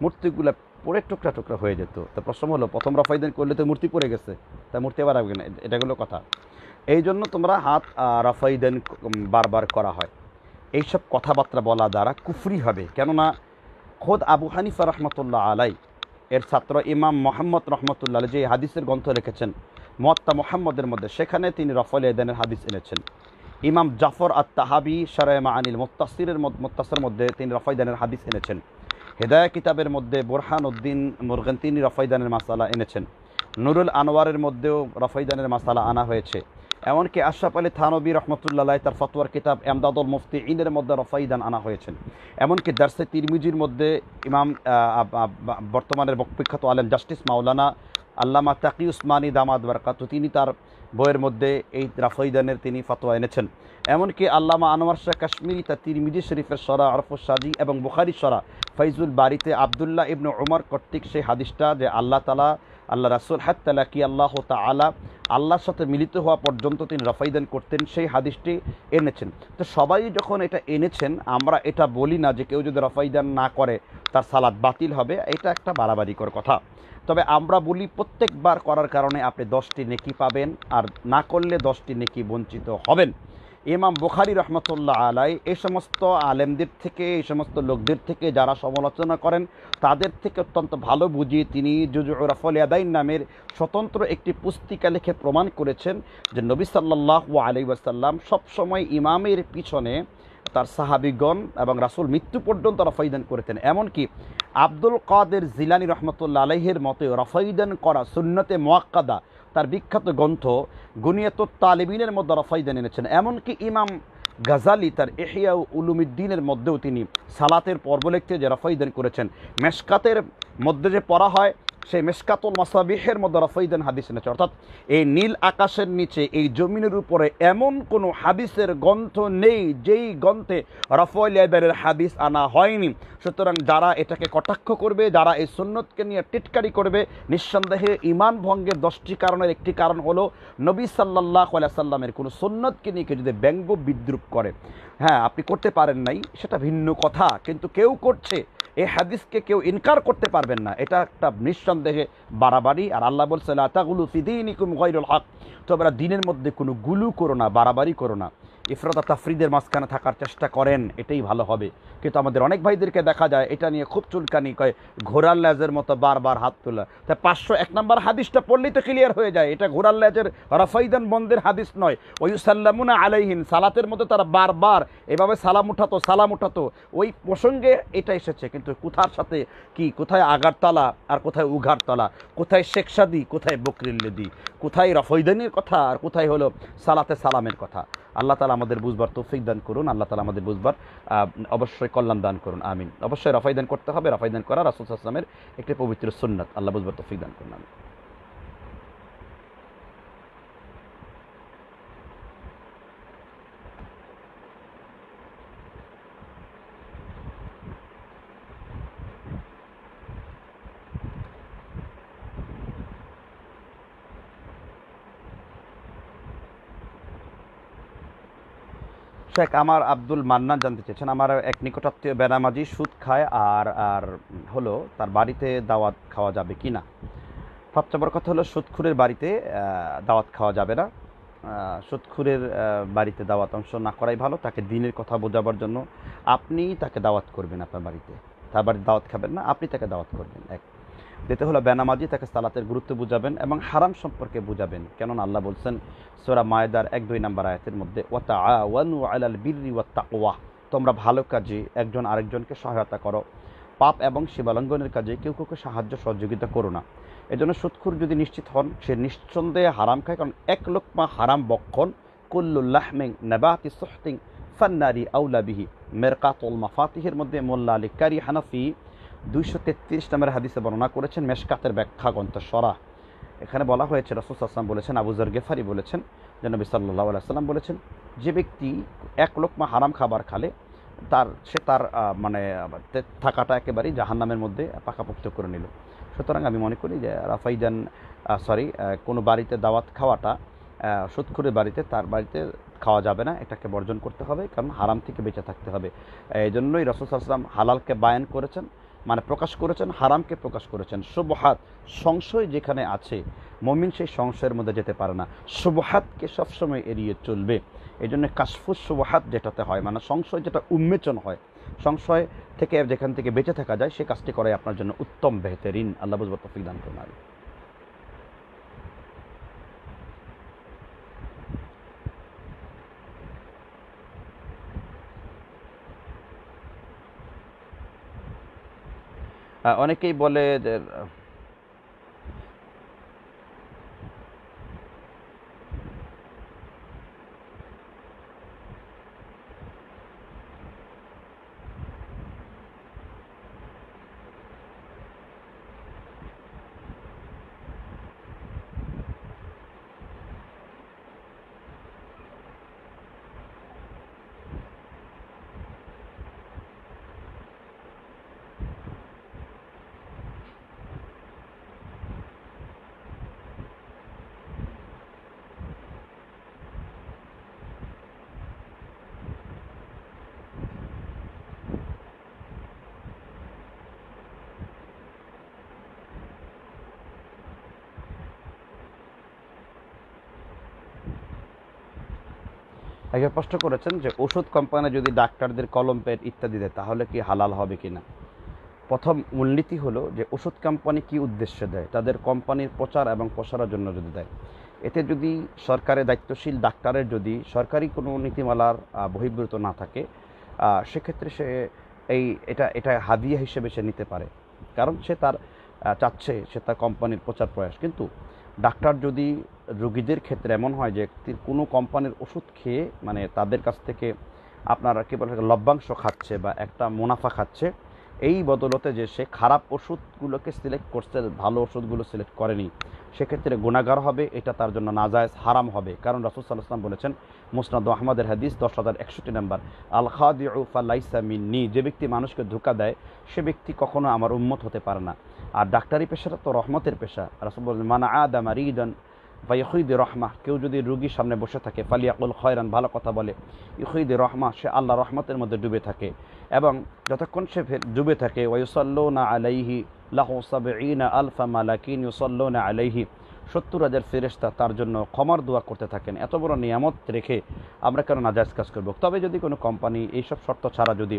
মূর্তিগুলো পড়ে টুকরা টুকরা হয়ে যেত। তো প্রশ্ন হলো প্রথম রাফাইদান করলে তো মূর্তি পড়ে গেছে, তা মূর্তি আবার আসবে না, এটাগুলো কথা। এই জন্য তোমরা হাত রাফাইদান বারবার করা হয়। এইসব কথাবার্তা বলা দ্বারা কুফরি হবে। কেননা খোদ আবু হানিফা রহমতুল্লাহ আলাই এর ছাত্র ইমাম মোহাম্মদ রহমতুল্লাহ আলাই যে হাদিসের গ্রন্থ লিখেছেন মুয়াত্তা মুহাম্মদের মধ্যে, সেখানে তিনি রফল ইয়াদাইনের হাদিস এনেছেন। ইমাম জাফর আত-তাহাবি শারহ মাআনিল মুত্তাসিরের মধ্যে তিনি রফল ইয়াদাইনের হাদিস এনেছেন। হেদায়া কিতাবের মধ্যে বুরহান উদ্দিন মুরগান তিনি রফল ইয়াদাইনের মাসালা এনেছেন। নুরুল আনোয়ারের মধ্যেও রফল ইয়াদাইনের মাসালা আনা হয়েছে। এমনকি আশরাফ আলী থানবী রহমতুল্লাহ তার ফতোয়ার কিতাব এমদাদুল মুফতিঈনের মধ্যে রফল ইয়াদাইন আনা হয়েছেন। এমনকি দারসে তিরমিজির মধ্যে ইমাম বর্তমানের বিখ্যাত আলেম জাস্টিস মাওলানা আল্লামা তাকি উসমানী দামাদ বারকাতু তিনি তার বইয়ের মধ্যে এই রফল ইয়াদাইনের তিনি ফতোয়া এনেছেন। এমনকি আল্লামা আনোয়ার শাহ কাশ্মীরি তার তিরমিজি শরীফের সরা আরফুস সাজি এবং বুখারী সরা ফাইজুল বারিতে আবদুল্লাহ ইবনে উমর কর্তৃক সেই হাদিসটা যে আল্লাহ রাসূল হাত্তা লাকি আল্লাহ তাআলা আল্লাহর সাথে মিলিত হওয়া পর্যন্ত তিনি রফল ইয়াদাইন করতেন, সেই হাদিসটি এনেছেন। তো সবাই যখন এটা এনেছেন, আমরা এটা বলি না যে কেউ যদি রফল ইয়াদাইন না করে তার সালাত বাতিল হবে, এটা একটা বাড়াবাড়িকর কথা। তবে আমরা বলি প্রত্যেকবার করার কারণে আপনি 10টি নেকি পাবেন, আর না করলে 10টি নেকি বঞ্চিত হবেন। ইমাম বুখারী রহমতুল্লাহ আলাই এই সমস্ত আলেমদের থেকে, এই সমস্ত লোকদের থেকে যারা সমালোচনা করেন তাদের থেকে অত্যন্ত ভালো বুঝিয়ে তিনি জুজু রফল ইয়াদাইন নামের স্বতন্ত্র একটি পুস্তিকা লিখে প্রমাণ করেছেন যে নবী সাল্লাল্লাহু আলাইহি ওয়াসাল্লাম সবসময় ইমামের পিছনে তার সাহাবিগণ এবং রাসূল মৃত্যু পর্যন্ত রফল ইয়াদাইন করেছেন। এমনকি আব্দুল কাদের জিলানী রহমতুল্লাহ আলাইহির মতে রফল ইয়াদাইন করা সুন্নতে মুআক্কাদা তার বিখ্যাত গ্রন্থ গুনিয়াতুত তালিবিনের মধ্যে রফল ইয়াদাইন এনেছেন। এমনকি ইমাম গাজালি তার ইহয়া উলুমিদ্দিনের মধ্যেও তিনি সালাতের পর্ব লিখতে যে রফল ইয়াদাইন করেছেন। মেশকাতের মধ্যে যে পড়া হয় সেই মেশকাতুল মাসাবিহের মধ্যে রফল ইয়াদাইন হাদিস এনেছে। অর্থাৎ এই নীল আকাশের নিচে এই জমিনের উপরে এমন কোনো হাদিসের গ্রন্থ নেই যেই গ্রন্থে রফল ইয়াদাইনের হাদিস আনা হয়নি। সুতরাং যারা এটাকে কটাক্ষ করবে, যারা এই সুন্নতকে নিয়ে টিটকারি করবে, নিঃসন্দেহে ঈমান ভঙ্গের 10টি কারণের একটি কারণ হলো নবী সাল্লাল্লাহু আলাইহি সাল্লামের কোনো সুন্নতকে নিয়ে কেউ যদি ব্যঙ্গ বিদ্রূপ করে। হ্যাঁ, আপনি করতে পারেন নাই সেটা ভিন্ন কথা, কিন্তু কেউ করছে, এই হাদিসকে কেউ ইনকার করতে পারবেন না, এটা একটা নিঃসন্দেহে বাড়াবাড়ি। আর আল্লাহ বলছে লা তাগুলু ফি দীনিকুম গায়রুল হক, তোমরা দিনের মধ্যে কোনো গুলু করো না, বাড়াবাড়ি করো না, ইফরাত আর তাফরিদের মাঝখানে থাকার চেষ্টা করেন, এটাই ভালো হবে। কিন্তু আমাদের অনেক ভাইদেরকে দেখা যায় এটা নিয়ে খুব চুলকানি, কয় ঘোড়ার লেজের মতো বারবার হাত তোলা। তাই 501 নম্বর হাদিসটা পড়লেই তো ক্লিয়ার হয়ে যায় এটা ঘোড়ার লেজের রফল ইয়াদাইন বন্ধের হাদিস নয়। ওয়ুসাল্লামুনা আলাইহিন, সালাতের মধ্যে তারা বারবার এভাবে সালাম উঠাতো, ওই প্রসঙ্গে এটা এসেছে। কিন্তু কোথার সাথে কি, কোথায় আগারতলা আর কোথায় উঘারতলা, কোথায় শেখ সাদি, কোথায় বকরিল্লেদি, কোথায় রফল ইয়াদাইনের কথা আর কোথায় হলো সালাতে সালামের কথা। আল্লাহ তাআলা আমাদের বুঝবার তৌফিক দান করুন, আল্লাহ তাআলা আমাদের বুঝবার অবশ্যই কল্যাণ দান করুন, আমিন। অবশ্যই রফল ইয়াদাইন করতে হবে, রফল ইয়াদাইন করা রাসূল সাল্লাল্লাহু আলাইহি ওয়াসাল্লামের একটি পবিত্র সুন্নাত। আল্লাহ বুঝবার তৌফিক দান করুন, আমিন। শেখ আমার আব্দুল মান্নান জানতে চেয়েছেন, আমার এক নিকটাত্মীয় বেনামাজি সুদ খায় আর আর হলো তার বাড়িতে দাওয়াত খাওয়া যাবে কি না। সবচেয়ে বড় কথা হলো সুদখুরের বাড়িতে দাওয়াত খাওয়া যাবে না। সুদখুরের বাড়িতে দাওয়াত অংশ না করাই ভালো। তাকে দ্বীনের কথা বোঝাবার জন্য আপনি তাকে দাওয়াত করবেন আপনার বাড়িতে, তার বাড়িতে দাওয়াত খাবেন না, আপনি তাকে দাওয়াত করবেন। এক দ্বিতীয় হলো বেনামাজি, তাকে সালাতের গুরুত্ব বুঝাবেন এবং হারাম সম্পর্কে বুঝাবেন। কেননা আল্লাহ বলছেন সূরা মায়েদার 1-2 নম্বর আয়াতের মধ্যে, ওয়াতাআওয়ানু আলাল বিররি ওয়াত তাকওয়া, তোমরা ভালো কাজে একজন আরেকজনকে সহায়তা করো, পাপ এবং সীমালঙ্ঘনের কাজে কেউ কাউকে সাহায্য সহযোগিতা করো না। এজন্য সুদখোর যদি নিশ্চিত হন সে নিঃসন্দেহে হারাম খায়, কারণ এক লোকমা হারাম বক্ষণ কুল্লু লাহমিন নাবাতি সুহতিন ফান্নারি আউলা বিহি, মেরকাতুল মাফাতিহের মধ্যে মোল্লা আলী কারি হানাফি 233 নম্বরের হাদিসে বর্ণনা করেছেন মেশকাতের ব্যাখ্যা গ্রন্থ সরাহ। এখানে বলা হয়েছে রাসূল সাল্লাল্লাহু আলাইহি ওয়াসাল্লাম বলেছেন, আবু যর গেফারি বলেছেন যে নবী সাল্লাল্লাহু আলাইহি ওয়াসাল্লাম বলেছেন, যে ব্যক্তি এক লোকমা হারাম খাবার খালে তার মানে থাকাটা একেবারেই জাহান্নামের মধ্যে পাকাপোক্ত করে নিল। সুতরাং আমি মনে করি যে রাফাইদান কোনো বাড়িতে দাওয়াত খাওয়াটা সুদখোরের বাড়িতে, তার বাড়িতে খাওয়া যাবে না, এটাকে বর্জন করতে হবে, কারণ হারাম থেকে বেঁচে থাকতে হবে। এই জন্যই রাসূল সাল্লাল্লাহু আলাইহি ওয়াসাল্লাম হালালকে বায়ান করেছেন, মানে প্রকাশ করেছেন, হারামকে প্রকাশ করেছেন। শুবহাত, সংশয় যেখানে আছে মুমিন সেই সংশয়ের মধ্যে যেতে পারে না, শুবহাতকে সবসময় এড়িয়ে চলবে। এই জন্য কাশফুস শুবহাত যেটাতে হয়, মানে সংশয় যেটা উন্মোচন হয়, সংশয় থেকে যেখান থেকে বেঁচে থাকা যায় সে কাজটি করাই আপনার জন্য উত্তম বেহতরিন। আল্লাহ বুঝবার তৌফিক দান করুন। অনেকেই বলে যে আগে প্রশ্ন করেছেন যে ওষুধ কোম্পানি যদি ডাক্তারদের কলম পেট ইত্যাদি দেয় তাহলে কি হালাল হবে কিনা। প্রথম মূলনীতি হলো যে ওষুধ কোম্পানি কি উদ্দেশ্যে দেয়, তাদের কোম্পানির প্রচার এবং প্রসারের জন্য যদি দেয়, এতে যদি সরকারের দায়িত্বশীল ডাক্তারের যদি সরকারি কোনো নীতিমালার বহির্ভূত না থাকে, সেক্ষেত্রে সে এটা হাদিয়া হিসেবে সে নিতে পারে, কারণ সে তার চাচ্ছে সে তার কোম্পানির প্রচার প্রয়াস। কিন্তু ডাক্তার যদি রোগীদের ক্ষেত্রে এমন হয় যে কোনো কোম্পানির ওষুধ খেয়ে মানে তাদের কাছ থেকে আপনার কী বলে লভ্যাংশ খাচ্ছে বা একটা মুনাফা খাচ্ছে, এই বদলতে যে সে খারাপ ওষুধগুলোকে সিলেক্ট করছে, ভালো ওষুধগুলো সিলেক্ট করেনি, সেক্ষেত্রে গুনাহগার হবে, এটা তার জন্য নাজায়েজ হারাম হবে। কারণ রাসূল সাল্লাল্লাহু আলাইহি ওয়াসাল্লাম বলেছেন মুসনাদ আহমদের হাদিস 10,061 নম্বর, আল খাদিউ ফালাইসা মিন্নি, যে ব্যক্তি মানুষকে ধোঁকা দেয় সে ব্যক্তি কখনো আমার উম্মত হতে পারে না। আর ডাক্তারি পেশাটা তো রহমতের পেশা। রাসূল বলেন মান আদা মারিদান ফাইয়ুখিদি রহমা, কেউ যদি রুগীর সামনে বসে থাকে ফালিয়াকুল খয়রান, ভালো কথা বলে, ইউখিদি রহমা, সে আল্লাহ রহমতের মধ্যে ডুবে থাকে। এবং যতক্ষণ সে ডুবে থাকে ওয়ায়ুসাল্লুনা আলাইহি লাহু সাবঈনা আলফা মালাকিন ইউসাল্লুনা আলাইহি, 70,000 ফেরেশতা তার জন্য ক্ষমার দোয়া করতে থাকেন। এত বড় নিয়ামত রেখে আমরা কেন নাজায়েজ কাজ করব। তবে যদি কোনো কোম্পানি এইসব শর্ত ছাড়া যদি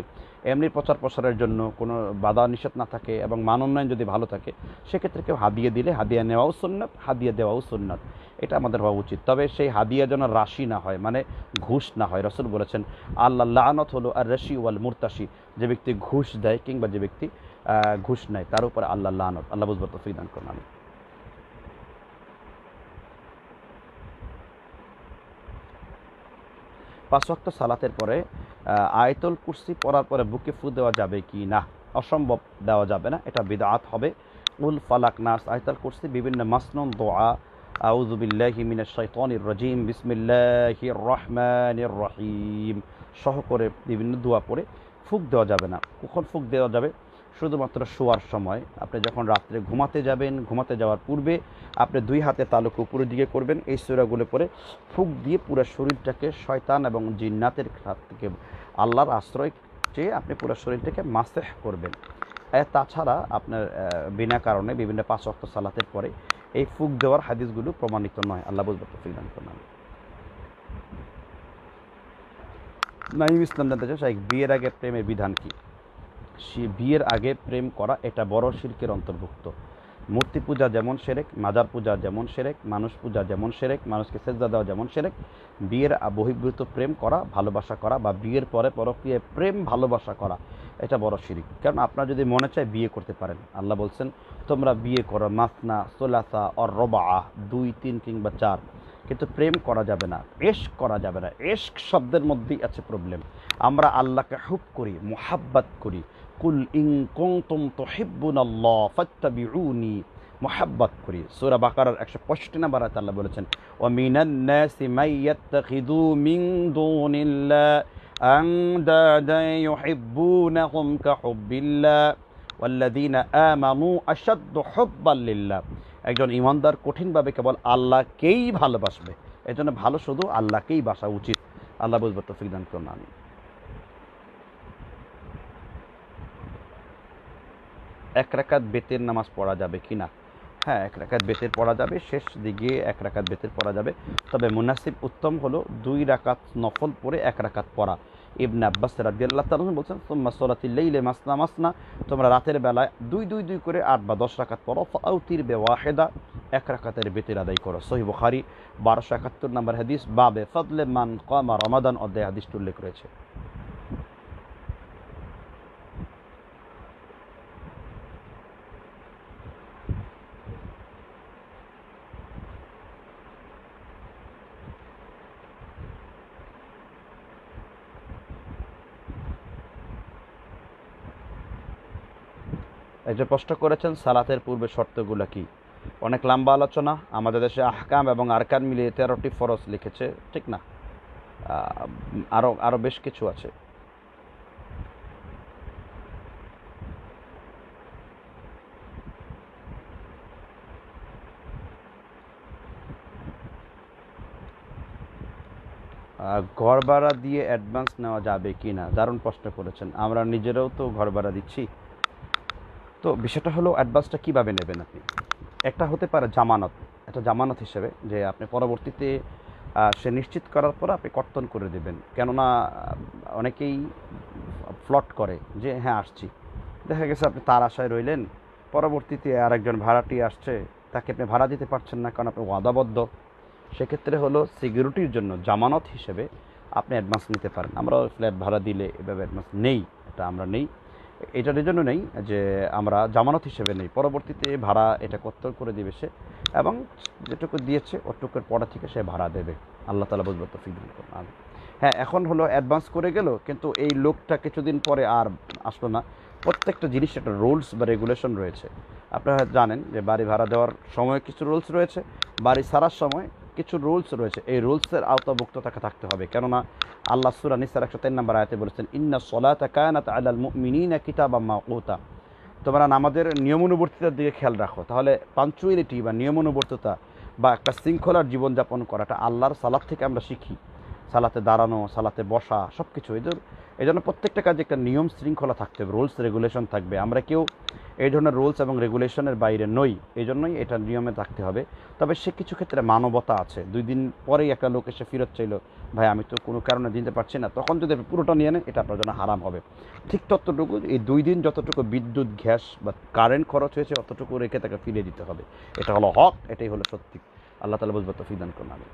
এমনি প্রচার প্রসারের জন্য কোনো বাধা নিষেধ না থাকে এবং মান উন্নয়ন যদি ভালো থাকে, সেক্ষেত্রে কেউ হাদিয়া দিলে হাদিয়া নেওয়াও সুন্নাত, হাদিয়া দেওয়াও সুন্নাত, এটা আমাদের হওয়া উচিত। তবে সেই হাদিয়া যেন রাশি না হয়, মানে ঘুষ না হয়। রাসূল বলেছেন আল্লাহ লানত হলো আর রাশি ওয়াল মুরতাশি, যে ব্যক্তি ঘুষ দেয় কিংবা যে ব্যক্তি ঘুষ নেয় তার উপরে আল্লাহ লানত। আল্লাহ বুঝবার তৌফিক দান করুন। আমি 5 ওয়াক্ত সালাতের পরে আয়াতুল কুরসি পড়ার পরে বুকে ফু দেওয়া যাবে কি না? অসম্ভব, দেওয়া যাবে না, এটা বিদআত হবে। কুল ফালাক নাস, আয়াতুল কুরসি, বিভিন্ন মাসনুন দোয়া, আউযু বিল্লাহি মিনাশ শাইতানির রাজিম, বিসমিল্লাহির রহমানির রহিম সহ করে বিভিন্ন দোয়া পড়ে ফুঁক দেওয়া যাবে না। কখন ফুঁক দেওয়া যাবে? শুধুমাত্র শোয়ার সময়। আপনি যখন রাত্রে ঘুমাতে যাবেন, ঘুমাতে যাওয়ার পূর্বে আপনি 2 হাতে তালুকে উপরের দিকে করবেন, এই সূরাগুলো পড়ে ফুঁক দিয়ে পুরো শরীরটাকে শয়তান এবং জিন্নাতের হাত থেকে আল্লাহর আশ্রয় চেয়ে আপনি পুরো শরীরটাকে মাসেহ করবেন। তাছাড়া আপনার বিনা কারণে বিভিন্ন 5 ওয়াক্ত সালাতের পরে এই ফুঁক দেওয়ার হাদিসগুলো প্রমাণিত নয়। আল্লাহ বুঝবার তৌফিক দান করুন। নাঈম ইসলাম জানতে চাই বিয়ের আগে প্রেমের বিধান কি? বিয়ের আগে প্রেম করা এটা বড় শিরকের অন্তর্ভুক্ত। মূর্তি পূজা যেমন শিরক, মাজার পূজা যেমন শিরক, মানুষ পূজা যেমন শিরক, মানুষকে সেজদা দেওয়া যেমন শিরক, বিয়ের বহির্ভূত প্রেম করা, ভালোবাসা করা বা বিয়ের পরে পরকীয়ায় প্রেম ভালোবাসা করা, এটা বড় শিরক। কারণ আপনার যদি মনে চায় বিয়ে করতে পারেন, আল্লাহ বলছেন তোমরা বিয়ে করো মাসনা সোলাসা অর রবা, 2, 3 কিংবা 4, কিন্তু প্রেম করা যাবে না, এশক করা যাবে না। এশক শব্দের মধ্যেই আছে প্রবলেম। আমরা আল্লাহকে হুব করি, মুহাব্বত করি, কুল ইন কুনতুম তুহিব্বুনাল্লাহ ফাত্তাবিউনি, মুহাব্বত করি। সূরা বাকারার 165 নম্বর আয়াতে আল্লাহ বলেছেন ওয়া মিনান নাসি মান ইয়াত্তাখিযু মিন দুনিল্লাহ আনদাদান ইউহিব্বুনাহুম কাহুব্বিল্লাহ ওয়াল্লাযীনা আমানু আশাদ্দু হুব্বান লিল্লাহ। একজন ঈমানদার কঠিনভাবে কেবল আল্লাহকেই ভালোবাসবে, এজন্য ভালো শুধু আল্লাহকেই বাসা উচিত। আল্লাহ বুঝবার তৌফিক দান করুন, আমিন। এক রাকাত বেতের নামাজ পড়া যাবে কি না? হ্যাঁ, এক রাকাত বেতের পড়া যাবে, শেষ দিকে এক রাকাত বেতের পড়া যাবে। তবে মুনাসিব উত্তম হলো 2 রাকাত নফল পড়ে 1 রাকাত পড়া। ইবনে আব্বাস রাদিয়াল্লাহু তাআলা বলছেন সুম্মা সালাতিল লাইলি মাসনা মাসনা, তোমরা রাতের বেলায় 2 করে 8 বা 10 রাকাত পড়ো। ফাউতির বিওয়াহিদা, 1 রাকাতের বেতের আদায় করো। সহিহ বুখারী 1271 নম্বর হাদিস, বাবে ফাদলে মান কামা রমাদান অধ্যায়ে হাদিসটি উল্লেখ রয়েছে। একজন প্রশ্ন করেছেন সালাতের পূর্বে শর্তগুলো কি? অনেক লম্বা আলোচনা। আমাদের দেশে আহকাম এবং আরকান মিলিয়ে 13টি ফরজ লিখেছে, ঠিক না? আরও বেশ কিছু আছে। ঘর ভাড়া দিয়ে অ্যাডভান্স নেওয়া যাবে কি না? দারুণ প্রশ্ন করেছেন। আমরা নিজেরাও তো ঘর ভাড়া দিচ্ছি। তো বিষয়টা হলো অ্যাডভান্সটা কীভাবে নেবেন আপনি? একটা হতে পারে জামানত, একটা জামানত হিসেবে যে আপনি পরবর্তীতে সে নিশ্চিত করার পর আপনি কর্তন করে দেবেন। কেননা অনেকেই ফ্লট করে যে হ্যাঁ আসছি, দেখা গেছে আপনি তার আশায় রইলেন, পরবর্তীতে আরেকজন ভাড়াটি আসছে, তাকে আপনি ভাড়া দিতে পারছেন না কারণ আপনি ওয়াদাবদ্ধ। সেক্ষেত্রে হলো সিকিউরিটির জন্য জামানত হিসেবে আপনি অ্যাডভান্স নিতে পারেন। আমরা ফ্ল্যাট ভাড়া দিলে এভাবে অ্যাডভান্স নেই, এটা আমরা নেই। এটার জন্য নেই যে আমরা জামানত হিসেবে নেই, পরবর্তীতে ভাড়া এটা কর্তন করে দিবে সে, এবং যেটুকু দিয়েছে ওটুকুর পরে থেকে সে ভাড়া দেবে। আল্লাহ তাআলা বুঝবার তৌফিক দান করুন, আমিন। হ্যাঁ, এখন হলো অ্যাডভান্স করে গেল, কিন্তু এই লোকটা কিছুদিন পরে আর আসলো না। প্রত্যেকটা জিনিস একটা রুলস বা রেগুলেশন রয়েছে। আপনারা জানেন যে বাড়ি ভাড়া দেওয়ার সময় কিছু রুলস রয়েছে, বাড়ি ছাড়ার সময় কিছু রুলস রয়েছে। এই রুলসের আওতাভুক্ত থাকতে হবে। কেননা আল্লাহ সূরা নিসার 103 নম্বর আয়াতে বলেছেন ইন্না সলাতা কানাত আলাল মুমিনিনা কিতাবাম মাওকুতা, তোমরা নামাজের নিয়মানুবর্তিতার দিকে খেয়াল রাখো। তাহলে পাঞ্চুয়ালিটি বা নিয়মানুবর্তিতা বা একটা শৃঙ্খলার জীবনযাপন করাটা আল্লাহর সালাত থেকে আমরা শিখি। সালাতে দাঁড়ানো, সালাতে বসা, সব কিছু এই জন্য প্রত্যেকটা কাজে একটা নিয়ম শৃঙ্খলা থাকতে হবে, রুলস রেগুলেশন থাকবে। আমরা কেউ এই ধরনের রুলস এবং রেগুলেশনের বাইরে নই, এই জন্যই এটা নিয়মে থাকতে হবে। তবে সে কিছু ক্ষেত্রে মানবতা আছে। 2 দিন পরেই একটা লোক এসে ফেরত চাইলো, ভাই আমি তো কোনো কারণে দিতে পারছি না, তখন যদি আপনি পুরোটা নিয়ে নেন এটা আপনার জন্য হারাম হবে। ঠিক ততটুকু এই 2 দিন যতটুকু বিদ্যুৎ, গ্যাস বা কারেন্ট খরচ হয়েছে অতটুকু রেখে তাকে ফিরে দিতে হবে। এটা হলো হক, এটাই হলো সত্যি। আল্লাহ তাআলা বুঝবার তৌফিক দান করুন, আমিন।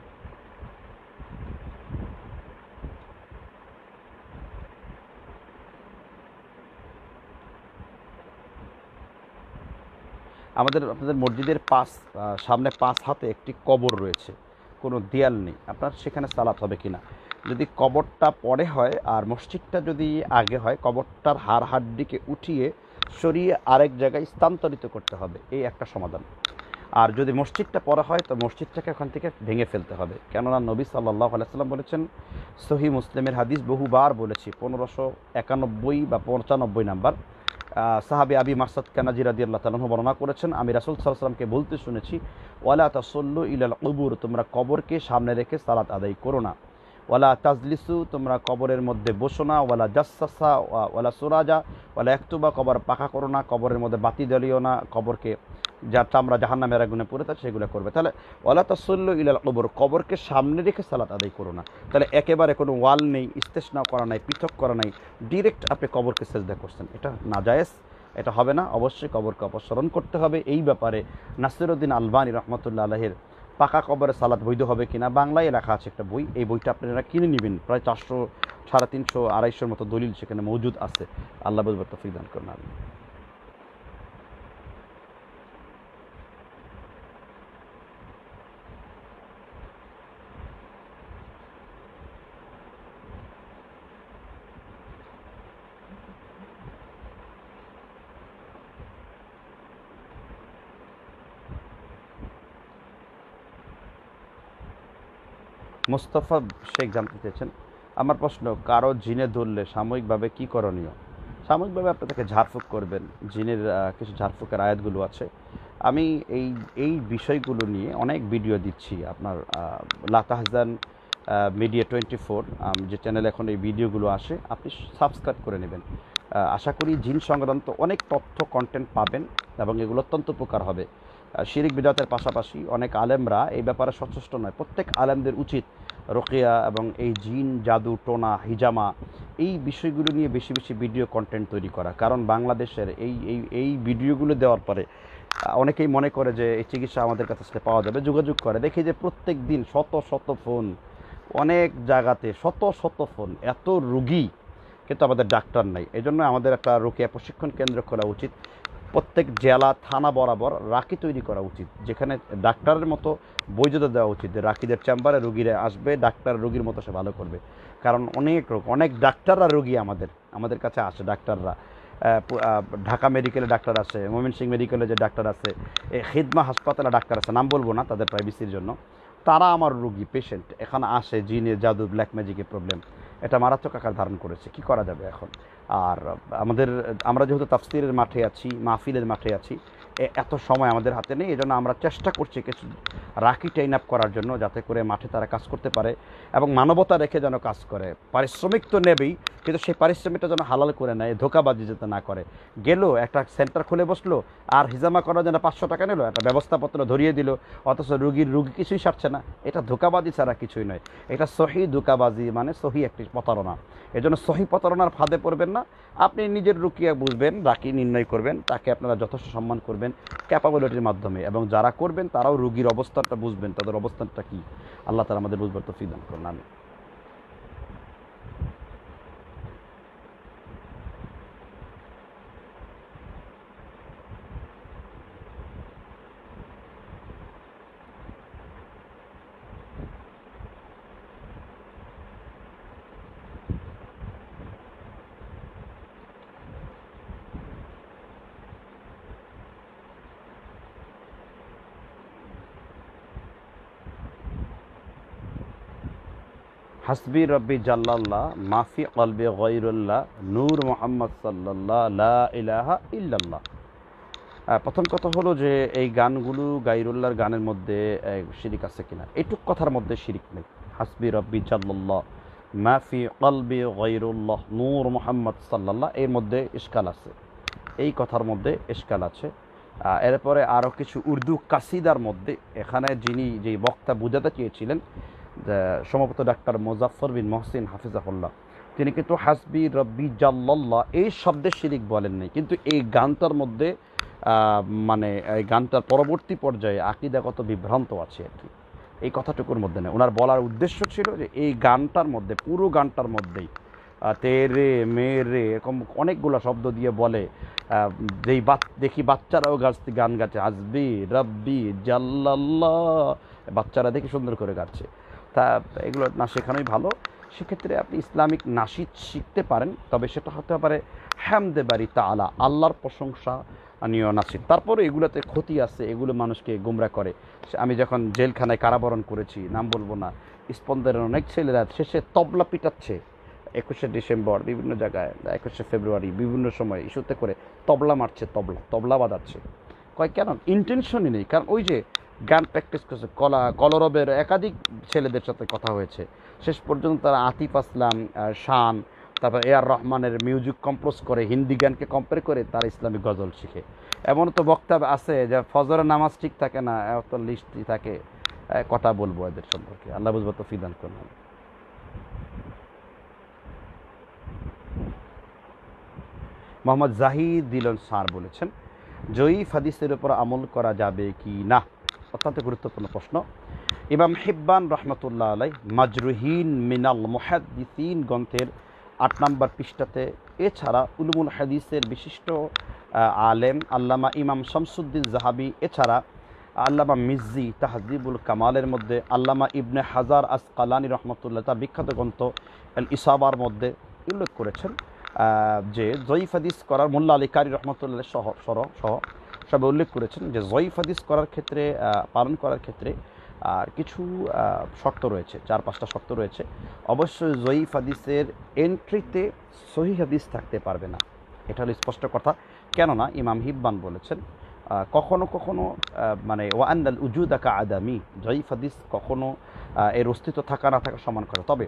আপনাদের মসজিদের সামনে 5 হাতে একটি কবর রয়েছে, কোনো দেয়াল নেই, আপনার সেখানে সালাত হবে কি না? যদি কবরটা পরে হয় আর মসজিদটা যদি আগে হয়, কবরটার হাড্ডিকে উঠিয়ে সরিয়ে আরেক জায়গায় স্থানান্তরিত করতে হবে, এই একটা সমাধান। আর যদি মসজিদটা পরে হয় তো মসজিদটাকে ওখান থেকে ভেঙে ফেলতে হবে। কেননা নবী সাল্লাল্লাহু আলাইহি সাল্লাম বলেছেন, সহিহ মুসলিমের হাদিস, বহুবার বলেছি, 1591 বা 95 নাম্বার, সাহাবী আবি মাসউদ কানাজি রাদিয়াল্লাহু তাআলা বর্ণনা করেছেন, আমি রাসূল সাল্লাল্লাহু আলাইহি ওয়াসাল্লামকে বলতে শুনেছি, ওয়ালা তাসাল্লু ইলাল কুবুর, তোমরা কবরকে সামনে রেখে সালাত আদায় করো না। ওয়ালা তাজলিসু, তোমরা কবরের মধ্যে বসো না। ওয়ালা জাসসাসা ওয়ালা সুরাজা ওয়ালা একতুবা, কবর পাকা করো না, কবরের মধ্যে বাতি জ্বালিও না, কবরকে যা চামড়া জাহান্নামের আগুনে পড়ে থাকে সেগুলো করবে। তাহলে ওয়ালা তাসাল্লু ইলাল কুবুর, কবরকে সামনে রেখে সালাত আদায় করো না। তাহলে একেবারে কোনো ওয়াল নেই, ইস্তেসনা করা নাই, পৃথক করা নাই, ডিরেক্ট আপনি কবরকে সেজদা করছেন, এটা নাজায়েজ। এটা হবে না, অবশ্যই কবরকে অপসারণ করতে হবে। এই ব্যাপারে নাসিরউদ্দিন আলবানী রহমতুল্লাহ আলাইহির পাকা কবরে সালাত বৈধ হবে কিনা বাংলায় লেখা আছে একটা বই, এই বইটা আপনারা কিনে নেবেন। প্রায় 400, 350, 250 মতো দলিল সেখানে মজুদ আছে। আল্লাহ বুঝবার তৌফিক দান করুন। আমিন। মোস্তফা শেখ জানতে চেয়েছেন, আমার প্রশ্ন, কারো জিনে ধরলে সাময়িকভাবে কি করণীয়? সাময়িকভাবে আপনি তাকে ঝাড়ফুঁক করবেন। জিনের কিছু ঝাড়ফুঁকের আয়াতগুলো আছে। আমি এই এই বিষয়গুলো নিয়ে অনেক ভিডিও দিচ্ছি আপনার লা তাহজান মিডিয়া 24 যে চ্যানেলে এখন এই ভিডিওগুলো আসে, আপনি সাবস্ক্রাইব করে নেবেন। আশা করি জিন সংক্রান্ত অনেক তথ্য কন্টেন্ট পাবেন এবং এগুলো অত্যন্ত উপকার হবে। শিরিক বিদআতের পাশাপাশি অনেক আলেমরা এই ব্যাপারে সচেষ্ট নয়। প্রত্যেক আলেমদের উচিত রোকেয়া এবং এই জিন, জাদু, টোনা, হিজামা এই বিষয়গুলো নিয়ে বেশি বেশি ভিডিও কন্টেন্ট তৈরি করা। কারণ বাংলাদেশের এই এই এই ভিডিওগুলো দেওয়ার পরে অনেকেই মনে করে যে এই চিকিৎসা আমাদের কাছে আসলে পাওয়া যাবে, যোগাযোগ করে। দেখি যে প্রত্যেক দিন শত শত ফোন, অনেক জায়গাতে শত শত ফোন, এত রুগী, কিন্তু আমাদের ডাক্তার নাই। এই জন্য আমাদের একটা রোকেয়া প্রশিক্ষণ কেন্দ্র করা উচিত। প্রত্যেক জেলা থানা বরাবর রাকি তৈরি করা উচিত, যেখানে ডাক্তারের মতো বৈধতা দেওয়া উচিত যে রাকিদের চেম্বারে রুগীরা আসবে, ডাক্তার রুগীর মতো সে ভালো করবে। কারণ অনেক রোগ, অনেক ডাক্তাররা রুগী আমাদের কাছে আসে। ডাক্তাররা ঢাকা মেডিকেলে ডাক্তার আছে, ময়মনসিংহ মেডিকেলে যে ডাক্তার আছে, খিদমা হাসপাতালে ডাক্তার আছে, নাম বলবো না তাদের প্রাইভেসির জন্য। তারা আমার রুগী, পেশেন্ট এখানে আসে, জিনে, জাদু, ব্ল্যাক ম্যাজিকের প্রবলেম, এটা মারাত্মক আকার ধারণ করেছে। কি করা যাবে এখন? আর আমরা যেহেতু তাফসিরের মাঠে আছি, মাহফিলের মাঠে আছি, এত সময় আমাদের হাতে নেই। এজন্য আমরা চেষ্টা করছি কিছু রাখি ট্রেন আপ করার জন্য, যাতে করে মাঠে তারা কাজ করতে পারে এবং মানবতা রেখে যেন কাজ করে। পারিশ্রমিক তো নেবেই, কিন্তু সেই পারিশ্রমিকটা যেন হালাল করে নেয়, ধোকাবাজি যাতে না করে। গেল একটা সেন্টার খুলে বসলো, আর হিজামা করার জন্য 500 টাকা নিল, একটা ব্যবস্থাপত্র ধরিয়ে দিল, অথচ রুগী কিছুই সারছে না। এটা ধোকাবাজি ছাড়া কিছুই নয়। এটা সহি ধোকাবাজি, মানে সহি একটি প্রতারণা। এজন্য সহি প্রতারণার ফাঁদে পড়বেন না। আপনি নিজের রুকিয়া বুঝবেন, রাকি নির্ণয় করবেন, তাকে আপনারা যথেষ্ট সম্মান করবেন ক্যাপাবিলিটির মাধ্যমে, এবং যারা করবেন তারাও রুগীর অবস্থানটা বুঝবেন, তাদের অবস্থানটা কী। আল্লাহ তাআলা আমাদের বুঝবার তৌফিক দান করুন। আমিন। হাসবি রব্বি জাল্লাল্লাহ মাফি কলবে গয়রুল্লাহ নূর মোহাম্মদ সাল্লাল্লাহ লা ইলাহা ইল্লাল্লাহ। প্রথম কথা হলো যে এই গানগুলো গাইরুল্লাহর গানের মধ্যে শিরিক আছে কিনা, এইটুক কথার মধ্যে শিরিক নেই। হাসবি রব্বি জাল্লাল্লাহ মাফি কলবি গয়রুল্লাহ নূর মোহাম্মদ সাল্লাল্লাহ, এর মধ্যে ইশকাল আছে, এই কথার মধ্যে ইশকাল আছে। এরপরে আরও কিছু উর্দু কাসিদার মধ্যে এখানে যিনি যেই বক্তা বুঝাতে চেয়েছিলেন, সম্ভবত ডাক্তার মোজাফফর বিন মহসিন হাফিজাহুল্লাহ, তিনি কিন্তু হাসবি রব্বি জাল্লাল্লাহ এই শব্দে শিরিক বলেন নাই, কিন্তু এই গানটার মধ্যে মানে এই গানটার পরবর্তী পর্যায়ে আকীদাগত বিভ্রান্ত আছে আর কি, এই কথাটুকুর মধ্যে নেই। ওনার বলার উদ্দেশ্য ছিল যে এই গানটার মধ্যে, পুরো গানটার মধ্যেই তেরে মেরে এরকম অনেকগুলো শব্দ দিয়ে বলে, যেই দেখি বাচ্চারাও গান গাচ্ছে, হাসবি রব্বি জাল্লাল্লাহ, বাচ্চারা দেখি সুন্দর করে গাচ্ছে। তা এগুলো না শেখানোই ভালো। সেক্ষেত্রে আপনি ইসলামিক নাশিদ শিখতে পারেন, তবে সেটা হতে পারে হামদে বারি তাআলা, আল্লাহর প্রশংসা নিয় নাশিদ। তারপরে এগুলোতে ক্ষতি আছে, এগুলো মানুষকে গোমরা করে। আমি যখন জেলখানায় কারাবরণ করেছি, নাম বলবো না, স্পন্দনের অনেক ছেলেরা শেষে তবলা পিটাচ্ছে 21শে ডিসেম্বর বিভিন্ন জায়গায়, 21শে ফেব্রুয়ারি বিভিন্ন সময় ইস্যুতে করে তবলা মারছে, তবলা বাজাচ্ছে। কয় কেন? ইন্টেনশনই নেই। কারণ ওই যে গান প্র্যাকটিস করছে, কলরবের একাধিক ছেলেদের সাথে কথা হয়েছে, শেষ পর্যন্ত তারা আতিফ আসলাম, শান, তারপর এআর রহমানের মিউজিক কম্পোজ করে, হিন্দি গানকে কম্পেয়ার করে তারা ইসলামিক গজল শিখে। এমন তো বক্তা আছে যে ফজরের নামাজ ঠিক থাকে না, এত লিস্টই থাকে। কথা বলবো এদের সম্পর্কে, আল্লাহ বুঝবো তো ফিদান করুন। মোহাম্মদ জাহিদ দিলন স্যার বলেছেন, জয়ীফ হাদিসের উপর আমল করা যাবে কি না? অত্যন্ত গুরুত্বপূর্ণ প্রশ্ন। ইমাম হিব্বান রহমতুল্লাহ আলাই মাজরুহিন মিনাল মুহাদ্দিসিন গ্রন্থের 8 নম্বর পৃষ্ঠাতে, এছাড়া উলুমুল হাদিসের বিশিষ্ট আলেম আল্লামা ইমাম শামসুদ্দিন জাহাবি, এছাড়া আল্লামা মিজ্জি তাহজিবুল কামালের মধ্যে, আল্লামা ইবনে হাজার আসকালানি রহমতুল্লাহ তার বিখ্যাত গ্রন্থ আল ইসাবার মধ্যে উল্লেখ করেছেন যে জয়ীফ হাদিস করার, মোল্লা আলী কারি রহমতুল্লাহ সহ সব উল্লেখ করেছেন যে জয়ীফ হাদিস করার ক্ষেত্রে, পালন করার ক্ষেত্রে আর কিছু শর্ত রয়েছে, 4-5টা শর্ত রয়েছে। অবশ্যই জয়ীফ হাদিসের এন্ট্রিতে সহিহ হাদিস থাকতে পারবে না, এটা হলো স্পষ্ট কথা। কেননা ইমাম হিব্বান বলেছেন কখনো কখনো মানে ওয়ান্দাল উজুদাকা আদামি, জয়ীফ হাদিস কখনো এর অস্তিত্ব থাকা না থাকা সমান করে। তবে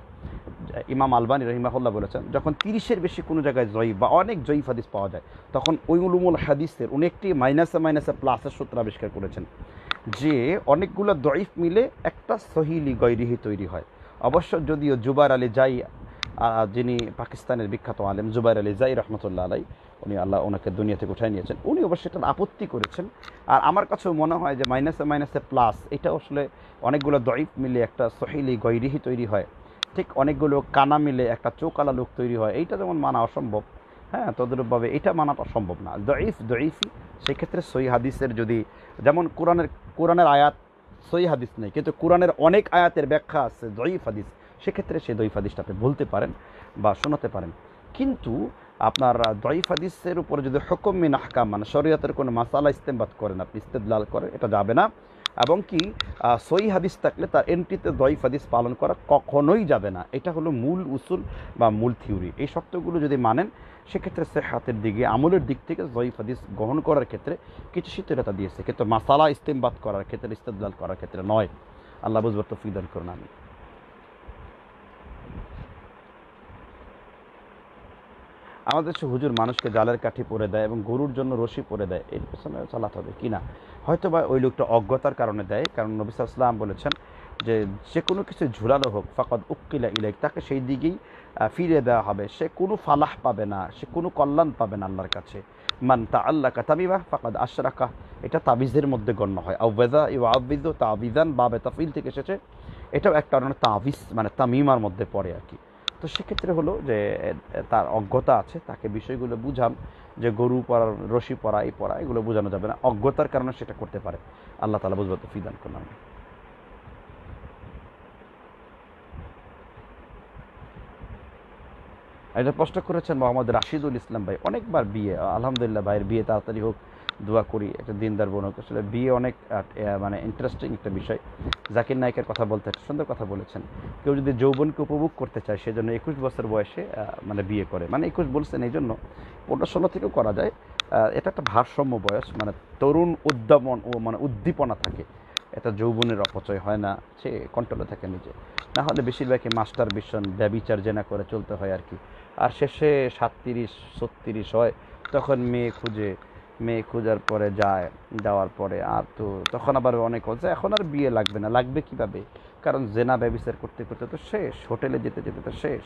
ইমাম আলবানী রহিমাহুল্লাহ বলেছেন যখন 30-এর বেশি কোনো জায়গায় জয়ীফ বা অনেক জয়ীফ হাদিস পাওয়া যায়, তখন ওই উলুমুল হাদিসের উনি একটি মাইনাসে প্লাসের সূত্র আবিষ্কার করেছেন যে অনেকগুলো দয়ীফ মিলে একটা সহিলি গৈরিহি তৈরি হয়। অবশ্য যদিও জুবাইর আলী জাই, যিনি পাকিস্তানের বিখ্যাত আলেম জুবাইর আলী জাই রহমতুল্লাহ আলাই, উনি আল্লাহ ওনাকে দুনিয়া থেকে উঠাই নিয়েছেন, উনি অবশ্যই এটা আপত্তি করেছেন। আর আমার কাছেও মনে হয় যে মাইনাসে প্লাস এটা আসলে অনেকগুলো দয়ীফ মিলে একটা সহিলি গৈরিহি তৈরি হয়, ঠিক অনেকগুলো কানা মিলে একটা চৌকালা লোক তৈরি হয়। এইটা যেমন মানা অসম্ভব, হ্যাঁ, তদরূপভাবে এটা মানাটা সম্ভব না। দয়ীফই সেক্ষেত্রে সহি হাদিসের যদি, যেমন কোরআনের আয়াত সহি হাদিস নেই, কিন্তু কোরআনের অনেক আয়াতের ব্যাখ্যা আছে দয়ীফ হাদিস, সেক্ষেত্রে সেই দয়ীফ হাদিসটা আপনি বলতে পারেন বা শোনাতে পারেন। কিন্তু আপনার দয়ীফ হাদিসের উপরে যদি হুকুম মিন আহকাম, মানে শরীয়তের কোনো মাসালা ইস্তেমবাদ করেন, আপনি ইস্তেদলাল করেন, এটা যাবে না। এবং কি সহি হাদিস থাকলে তার এন্ট্রিতে দয়ীফ হাদিস পালন করা কখনোই যাবে না। এটা হলো মূল উসুল বা মূল থিওরি। এই শর্তগুলো যদি মানেন, সেক্ষেত্রে সেহাতের দিকে, আমলের দিক থেকে দয়ীফ হাদিস গ্রহণ করার ক্ষেত্রে কিছু শিথিলতা দিয়েছে, কিন্তু মাসালা ইস্তেমবাদ করার ক্ষেত্রে, ইস্তেদলাল করার ক্ষেত্রে নয়। আল্লাহ বুঝবার তৌফিক দান করুন, আমিন। আমাদের দেশে হুজুর মানুষকে জালের কাঠি পরে দেয় এবং গরুর জন্য রশি পরে দেয়, এর পেছনে চালাতে হবে কি না? হয়তো বা ওই লোকটা অজ্ঞতার কারণে দেয়, কারণ নবী সাল্লাল্লাহু আলাইহি ওয়াসাল্লাম বলেছেন যে কোনো কিছু ঝুলানো হোক ফাকাদ উক্কিলা ইলাইক, তাকে সেই দিকেই ফিরিয়ে দেওয়া হবে, সে কোনো ফালাহ পাবে না, সে কোনো কল্যাণ পাবে না আল্লাহর কাছে। মান তাআল্লাকা তামিমা ফাকাদ আশরাকা, এটা তাবিজের মধ্যে গণ্য হয়। আউযাদা ইউআবিযু তাবিজান, বাবে তাফিল থেকে এসেছে, এটাও এক কারণে তাবিজ মানে তামিমার মধ্যে পড়ে আর কি। তো সেক্ষেত্রে হলো যে তার অজ্ঞতা আছে, তাকে বিষয়গুলো বুঝান যে গরু পরা, রশি পরা, এই পরা, এগুলো বোঝানো যাবে না, অজ্ঞতার কারণে সেটা করতে পারে। আল্লাহ তাআলা বুঝবার তৌফিক দান করুন। এটা প্রশ্ন করেছেন মোহাম্মদ রাশিদুল ইসলাম ভাই, অনেকবার বিয়ে, আলহামদুলিল্লাহ ভাইয়ের বিয়ে তাড়াতাড়ি হোক, দোয়া করি, একটা দিনদার বোন হোক। আসলে বিয়ে অনেক মানে ইন্টারেস্টিং একটা বিষয়। জাকির নায়কের কথা বলতে একটা সুন্দর কথা বলেছেন, কেউ যদি যৌবনকে উপভোগ করতে চায় সেজন্য 21 বছর বয়সে মানে বিয়ে করে, মানে 21 বলছেন এই জন্য 15-16 থেকেও করা যায়। এটা একটা ভারসাম্য বয়স, মানে তরুণ উদ্যমন ও মানে উদ্দীপনা থাকে, এটা যৌবনের অপচয় হয় না, সে কন্ট্রোলে থাকে নিজে। না হলে বেশিরভাগই মাস্টার বিশন ব্যভিচার জেনা করে চলতে হয় আর কি। আর শেষে 37-36 হয়, তখন মেয়ে খোঁজার পরে যাওয়ার পরে আর তো তখন আবার অনেক বলছে এখন আর বিয়ে লাগবে না। লাগবে কীভাবে? কারণ জেনা ব্যভিচার করতে করতে তো শেষ, হোটেলে যেতে যেতে তো শেষ,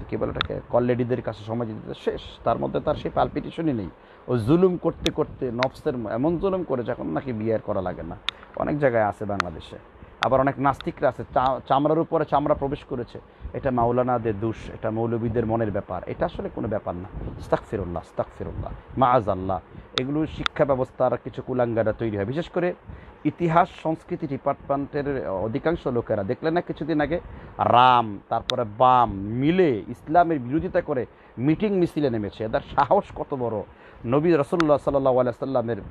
কী বলে ওটাকে, কললেডিদের কাছে সময় দিতে তো শেষ, তার মধ্যে তার সেই পালপিটেশনই নেই। ও জুলুম করতে করতে নফসের এমন জুলুম করেছে এখন নাকি বিয়ে আর করা লাগে না। অনেক জায়গায় আছে বাংলাদেশে। আবার অনেক নাস্তিকরা আছে, চামড়ার উপরে চামড়া প্রবেশ করেছে, এটা মাওলানাদের দোষ, এটা মৌলবীদের মনের ব্যাপার, এটা আসলে কোনো ব্যাপার না। আস্তাগফিরুল্লাহ মাআযাল্লাহ। এগুলো শিক্ষা ব্যবস্থার কিছু কুলাঙ্গারা তৈরি হয়, বিশেষ করে ইতিহাস সংস্কৃতি ডিপার্টমেন্টের অধিকাংশ লোকেরা দেখলেন না কিছুদিন আগে রাম তারপরে বাম মিলে ইসলামের বিরোধিতা করে মিটিং মিছিলে নেমেছে। এদের সাহস কত বড়! নবী রাসূলুল্লাহ সাল্লাল্লাহু আলাইহি ওয়াসাল্লামের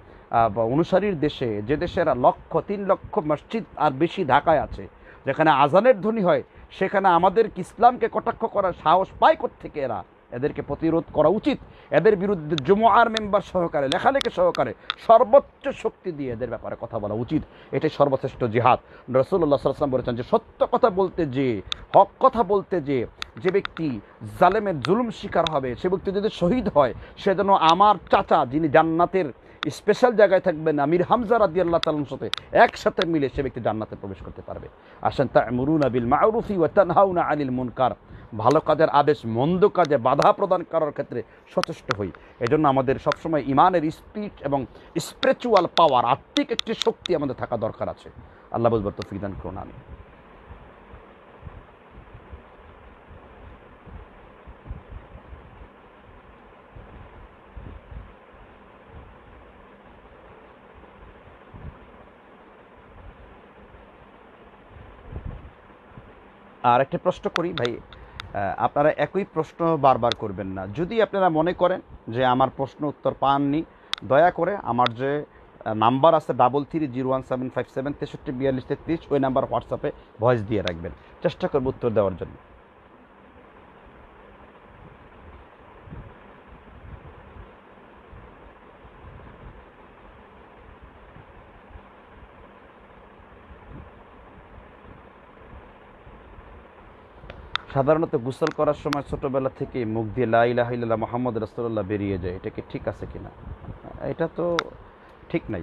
অনুসারীর দেশে, যে দেশের 3 লক্ষ মসজিদ আর বেশি ঢাকায় আছে, যেখানে আজানের ধ্বনি হয়, সেখানে আমাদের ইসলামকে কটাক্ষ করার সাহস পায় কোত্থেকে এরা? এদেরকে প্রতিরোধ করা উচিত। এদের বিরুদ্ধে জুমআর মেম্বার সহকারে, লেখালেখি সহকারে সর্বোচ্চ শক্তি দিয়ে এদের ব্যাপারে কথা বলা উচিত। এটাই সর্বশ্রেষ্ঠ জিহাদ। রাসূলুল্লাহ সাল্লাল্লাহু আলাইহি ওয়াসাল্লাম বলেছেন যে সত্য কথা বলতে যে, হক কথা বলতে যে ব্যক্তি জালেমের জুলুম শিকার হবে, সে ব্যক্তি যদি শহীদ হয়, সে যেন আমার চাচা যিনি জান্নাতের স্পেশাল জায়গায় থাকবেন আমির হামজা রাদিয়াল্লাহু তাআলার সাথে একসাথে মিলে সে ব্যক্তি জান্নাতে প্রবেশ করতে পারবে। আসেন, তা'মুরুনা বিল মা'রুফি ওয়া তানহাউনা আনিল মুনকার, ভালো কাজের আদেশ মন্দ কাজে বাধা প্রদান করার ক্ষেত্রে সচেষ্ট হই। এজন্য আমাদের সবসময় ইমানের স্পিরিট এবং স্পিরিচুয়াল পাওয়ার, আত্মিক একটি শক্তি আমাদের থাকা দরকার আছে। আল্লাহ বুঝবার তৌফিক দান করুন, আমিন। আর একটা প্রশ্ন করি ভাই, আপনারা একই প্রশ্ন বারবার করবেন না। যদি আপনারা মনে করেন যে আমার প্রশ্ন উত্তর পাননি, দয়া করে আমার যে নাম্বার আছে 330175736343, ওই নাম্বার হোয়াটসঅ্যাপে ভয়েস দিয়ে রাখবেন, চেষ্টা করবো উত্তর দেওয়ার জন্য। সাধারণত গোসল করার সময় ছোটবেলা থেকে মুখ দিয়ে লা ইলাহা ইল্লাল্লাহ মুহাম্মদ রাসূলুল্লাহ বেরিয়ে যায়, এটা কি ঠিক আছে কিনা? এটা তো ঠিক নাই।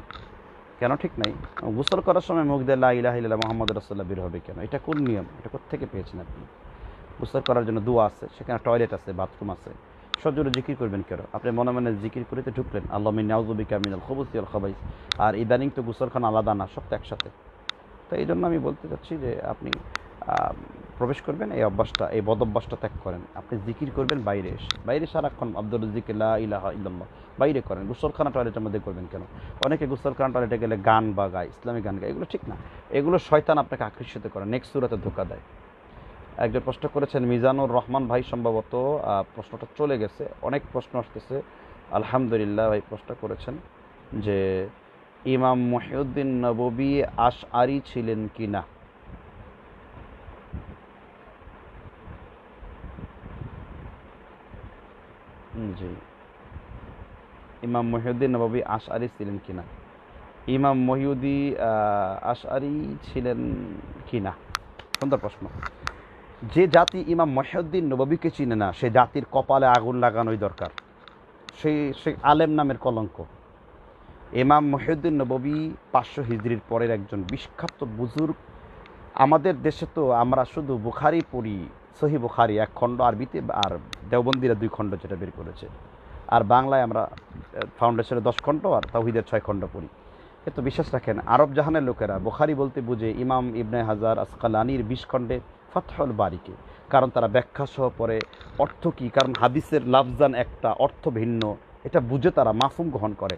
কেন ঠিক নাই? গোসল করার সময় মুখ দিয়ে লা ইলাহা ইল্লাল্লাহ মুহাম্মদ রাসূলুল্লাহ বের হবে কেন? এটা কোন নিয়ম? এটা কোত্থেকে পেয়েছেন আপনি? গোসল করার জন্য দোয়া আছে, সেখানে টয়লেট আছে, বাথরুম আছে, সজোরে জিকির করবেন কেন? আপনি মনে মনে জিকির করিতে ঢুকলেন, আল্লাহুম্মা ইন্নী আউযু বিকা মিনাল খুবুসি ওয়াল খাবাইস। আর ইদানিং তো গোসলখানা আলাদা না, সব তো একসাথে। তো এই জন্য আমি বলতে চাচ্ছি যে আপনি প্রবেশ করবেন, এই অভ্যাসটা, এই বদ অভ্যাসটা ত্যাগ করেন। আপনি জিকির করবেন বাইরে এসে, বাইরে সারাক্ষণ আব্দুল জিকির লা ইলাহা ইল্লাল্লাহ বাইরে করেন, গোসলখানা টয়লেটের মধ্যে করবেন কেন? অনেকে গোসলখানা টয়লেটে গেলে গান বা গায়, ইসলামিক গান গায়, এগুলো ঠিক না। এগুলো শয়তান আপনাকে আকর্ষিত করে, নেক্সট সূরাতে ধোঁকা দেয়। একজন প্রশ্ন করেছেন মিজানুর রহমান ভাই, সম্ভবত প্রশ্নটা চলে গেছে, অনেক প্রশ্ন আসতেছে। আলহামদুলিল্লাহ ভাই প্রশ্ন করেছেন যে ইমাম মুহিউদ্দিন নববী আশআরি ছিলেন কি না। জি, ইমাম মহিউদ্দিন নববী আশআরি ছিলেন কিনা। ইমাম মহিউদ্দি আশআরি ছিলেন কিনা, সুন্দর প্রশ্ন। যে জাতি ইমাম মহিউদ্দিন নববীকে চিনে না, সে জাতির কপালে আগুন লাগানোই দরকার। সেই আলেম নামের কলঙ্ক। ইমাম মহিউদ্দিন নববী 500 হিজরির পরের একজন বিখ্যাত বুজুর্গ। আমাদের দেশে তো আমরা শুধু বুখারি পড়ি, সহি বুখারি 1 খণ্ড আরবিতে, আর দেওবন্দিরা 2 খণ্ড যেটা বের করেছে, আর বাংলায় আমরা ফাউন্ডেশনের 10 খণ্ড আর তাওহীদের 6 খণ্ড পড়ি। কিন্তু বিশ্বাস রাখেন, আরব জাহানের লোকেরা বুখারি বলতে বুঝে ইমাম ইবনে হাজার আসকালানির 20 খণ্ডে ফাতহুল বারিকে, কারণ তারা ব্যাখ্যা সহ পড়ে অর্থ কী, কারণ হাদিসের লাফজান একটা, অর্থ ভিন্ন, এটা বুঝে তারা মাফহুম গ্রহণ করে।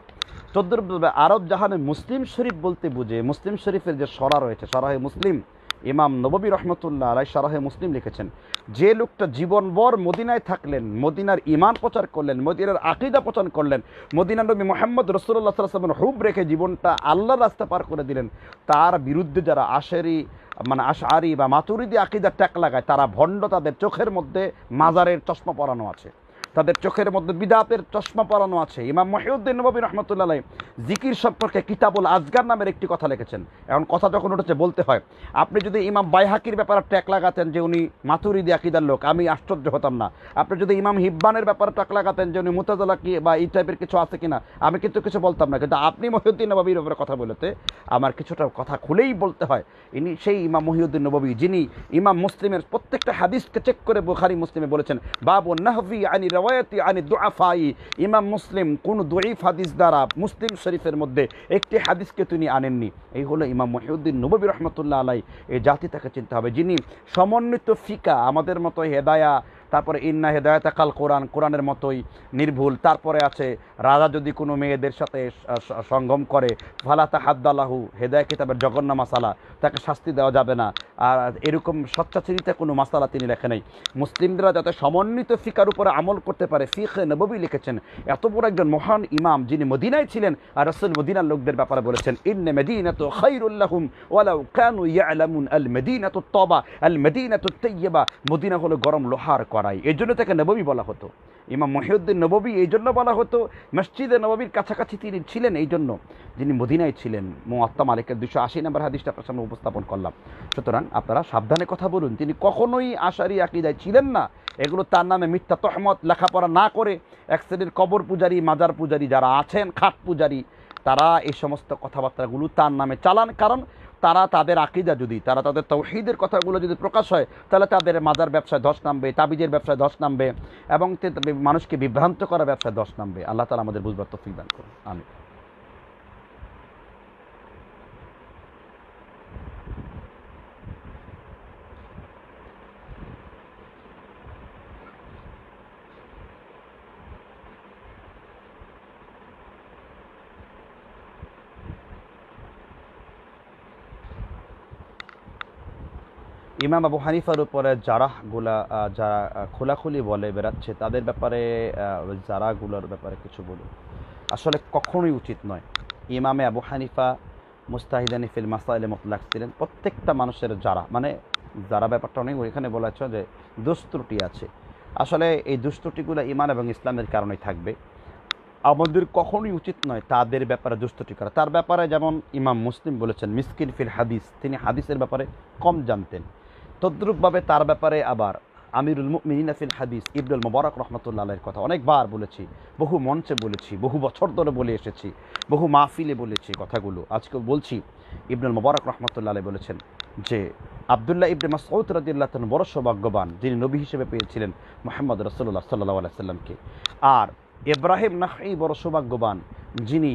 আরব জাহানে মুসলিম শরীফ বলতে বুঝে মুসলিম শরীফের যে সরা রয়েছে, সরাহে মুসলিম, ইমাম নববী রহমতুল্লাহ আলাই সরাহে মুসলিম লিখেছেন, যে লোকটা জীবনভর মদিনায় থাকলেন, মদিনার ঈমান প্রচার করলেন, মদিনার আকীদা প্রচার করলেন, মদিনার নবী মুহাম্মদ রাসূলুল্লাহ সাল্লাল্লাহু আলাইহি ওয়াসাল্লামের হুব রেখে জীবনটা আল্লাহর রাস্তা পার করে দিলেন, তার বিরুদ্ধে যারা আশআরি বা মাতুরিদি আকীদা ট্যাগ লাগায়, তারা ভণ্ড। তাদের চোখের মধ্যে মাজারের চশমা পরানো আছে, তাদের চোখের মধ্যে বিদআতের চশমা পরানো আছে। ইমাম মুহিউদ্দিন নববী রাহমাতুল্লাহ আলাইহি জিকির সম্পর্কে কিতাবুল আজগার নামের একটি কথা লিখেছেন। এখন কথা যখন উঠেছে বলতে হয়, আপনি যদি ইমাম বাইহাকির ব্যাপারে ট্যাগ লাগাতেন যে উনি মাতুরিদি আকীদার লোক, আমি আশ্চর্য হতাম না। আপনি যদি ইমাম হিব্বানের ব্যাপারে ট্যাগ লাগাতেন যে উনি মুতাজিলা কি বা এই টাইপের কিছু আছে কিনা, আমি কিন্তু কিছু বলতাম না। কিন্তু আপনি মুহিউদ্দিন নববীর ব্যাপারে কথা বলতে আমার কিছুটা কথা খুলেই বলতে হয়। ইনি সেই ইমাম মুহিউদ্দিন নববী, যিনি ইমাম মুসলিমের প্রত্যেকটা হাদিসকে চেক করে বুখারী মুসলিমে বলেছেন বাবু নাহভি আনি রাওয়ায়াতি আনি দুআফাই। ইমাম মুসলিম কোন দঈফ হাদিস দ্বারা মুসলিম শরীফের মধ্যে একটি হাদিসকে তিনি আনেননি। এই হলো ইমাম মুহিউদ্দিন নববী রাহমাতুল্লাহ আলাইহি। এই জাতি তাকে চিনতে হবে, যিনি সমন্বিত ফিকা, আমাদের মতো হেদায়া, তারপরে ইন্না হেদায়াতা কাল কোরআন, কোরআনের মতোই নির্ভুল। তারপরে আছে রাজা যদি কোনো মেয়েদের সাথে সঙ্গম করে ফালা তাহাদ্দালাহু, হেদায়া কিতাবের জঘন্য মাসালা, তাকে শাস্তি দেওয়া যাবে না। আর এরকম সচ্চাচরিতা কোনো মাসালা তিনি লেখে নাই। মুসলিমরা যাতে সমন্বিত ফিকার উপরে আমল করতে পারে, ফিকহে নববী লিখেছেন। এত বড় একজন মহান ইমাম, যিনি মদিনায় ছিলেন, আর রাসূল মদিনার লোকদের ব্যাপারে বলেছেন ইন্না মাদিনাতু খায়রুল লাহুম ওয়ালাউ কানু ইয়ালামুন আল মাদিনাতু তাবা আল মাদিনাতু তাইয়্যিবা। মদিনা হলো গরম লোহার কড়াই, এই জন্য তাকে নববী বলা হতো। ইমাম মহিউদ্দিন নববী এই জন্য বলা হতো, মসজিদে নববীর কাছাকাছি তিনি ছিলেন এই জন্য, যিনি মদিনায় ছিলেন। মুয়াত্তা মালিকের 280 নম্বর হাদিসটা আপনার সামনে উপস্থাপন করলাম। সুতরাং আপনারা সাবধানে কথা বলুন, তিনি কখনোই আশারি আকিদায় ছিলেন না। এগুলো তার নামে মিথ্যা তহমত, লেখাপড়া না করে এক শ্রেণীর কবর পূজারী, মাজার পূজারী যারা আছেন, খাট পূজারী, তারা এই সমস্ত কথাবার্তাগুলো তার নামে চালান। কারণ তারা তাদের আকিদা যদি, তারা তাদের তাওহীদের কথাগুলো যদি প্রকাশ হয়, তাহলে তাদের মাজার ব্যবসায় ধস নামবে, তাবিজের ব্যবসায় ধস নামবে, এবং মানুষকে বিভ্রান্ত করার ব্যবসায় ধস নামবে। আল্লাহ তাআলা আমাদের বুঝবার তৌফিক দান করুন, আমিন। ইমাম আবু হানিফার উপরে যারা খোলাখুলি বলে বেড়াচ্ছে, তাদের ব্যাপারে, যারাগুলোর ব্যাপারে কিছু বলুন। আসলে কখনোই উচিত নয়। ইমামে আবু হানিফা মুস্তাহিদানি ফিল মাসাইলে মুতলাক ছিলেন। প্রত্যেকটা মানুষের মানে যারা ব্যাপারটা অনেক ওইখানে বলা হচ্ছে যে দুষ্ত্রুটি আছে। আসলে এই দুষ্ত্রুটিগুলো ইমান এবং ইসলামের কারণেই থাকবে। আমাদের কখনোই উচিত নয় তাদের ব্যাপারে দুষ্ত্রুটি করা। তার ব্যাপারে যেমন ইমাম মুসলিম বলেছেন মিসকিন ফিল হাদিস, তিনি হাদিসের ব্যাপারে কম জানতেন। তদ্রূপভাবে তার ব্যাপারে আবার আমিরুল মুমিনিন ফিল হাদিস ইবনুল মুবারক রহমতুল্লাহ আলাইহির কথা অনেকবার বলেছি, বহু মঞ্চে বলেছি, বহু বছর ধরে বলে এসেছি, বহু মাহফিলে বলেছি কথাগুলো। আজকে বলছি, ইবনুল মুবারক রহমতুল্লাহ আলাইহি বলেছেন যে আব্দুল্লাহ ইবনে মাসউদ রাদিয়াল্লাহু তাআলা বড় সৌভাগ্যবান, যিনি নবী হিসেবে পেয়েছিলেন মুহাম্মদ রাসূলুল্লাহ সাল্লাল্লাহু আলাইহি সাল্লামকে। আর ইব্রাহিম নাখঈ বড় সৌভাগ্যবান, যিনি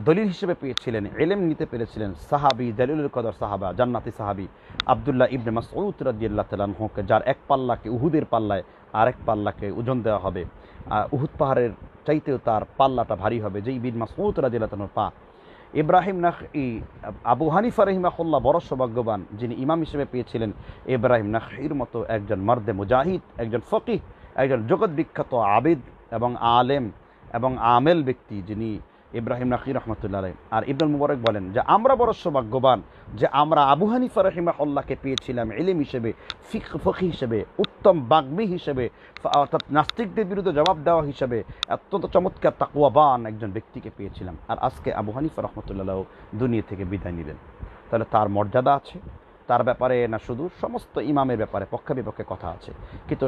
দলিল হিসেবে পেয়েছিলেন, ইলম নিতে পেরেছিলেন, সাহাবী, জালিলুল কদর সাহাবা, জান্নাতি সাহাবী আব্দুল্লাহ ইবনে মাসউদ রাদিয়াল্লাহু তাআলা আনহুকে, যার এক পাল্লাকে উহুদের পাল্লায় আরেক পাল্লাকে ওজন দেওয়া হবে, উহুদ পাহাড়ের চাইতেও তার পাল্লাটা ভারী হবে, যে ইবনে মাসউদ রাদিয়াল্লাহু তাআলার পা। ইব্রাহিম নাখঈ, আবু হানিফা রাহিমাহুল্লাহ বড় সৌভাগ্যবান, যিনি ইমাম হিসেবে পেয়েছিলেন ইব্রাহিম নাখঈর মতো একজন মর্দে মুজাহিদ, একজন ফকিহ, একজন জগৎ বিখ্যাত আবিদ এবং আলেম এবং আমেল ব্যক্তি, যিনি ইব্রাহিম নাখঈ রহমতুল্লাহ আলাইহি। আর ইবনুল মুবারক বলেন যে আমরা বড় সৌভাগ্যবান যে আমরা আবু হানিফা রাহিমাহুল্লাহকে পেয়েছিলাম ইলম হিসেবে, ফকিহ হিসেবে, উত্তম বাগ্মী হিসেবে, অর্থাৎ নাস্তিকদের বিরুদ্ধে জবাব দেওয়া হিসেবে অত্যন্ত চমৎকার তাকওয়াবান একজন ব্যক্তিকে পেয়েছিলাম। আর আজকে আবু হানিফা রহমতুল্লাহ দুনিয়া থেকে বিদায় নিলেন। তাহলে তার মর্যাদা আছে, তার ব্যাপারে না শুধু সমস্ত ইমামের ব্যাপারে পক্ষে বিপক্ষে কথা আছে, কিন্তু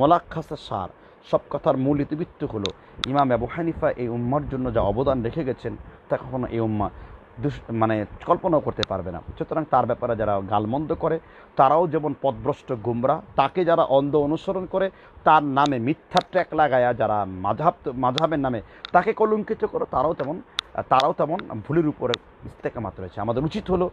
মোলাক্খাসের সার, সব কথার মূল ইতিবৃত্ত হলো ইমাম আবু হানিফা এই উম্মার জন্য যা অবদান রেখে গেছেন তা কখনো এই উম্মা মানে কল্পনাও করতে পারবে না। সুতরাং তার ব্যাপারে যারা গালমন্দ করে তারাও যেমন পথভ্রষ্ট গুমরা, তাকে যারা অন্ধ অনুসরণ করে, তার নামে মিথ্যা ট্র্যাক লাগায়া যারা মাযহাবের নামে তাকে কলঙ্কিত করে, তারাও তেমন ভুলের উপরে ইস্তেকামাত রয়েছে। আমাদের উচিত হলো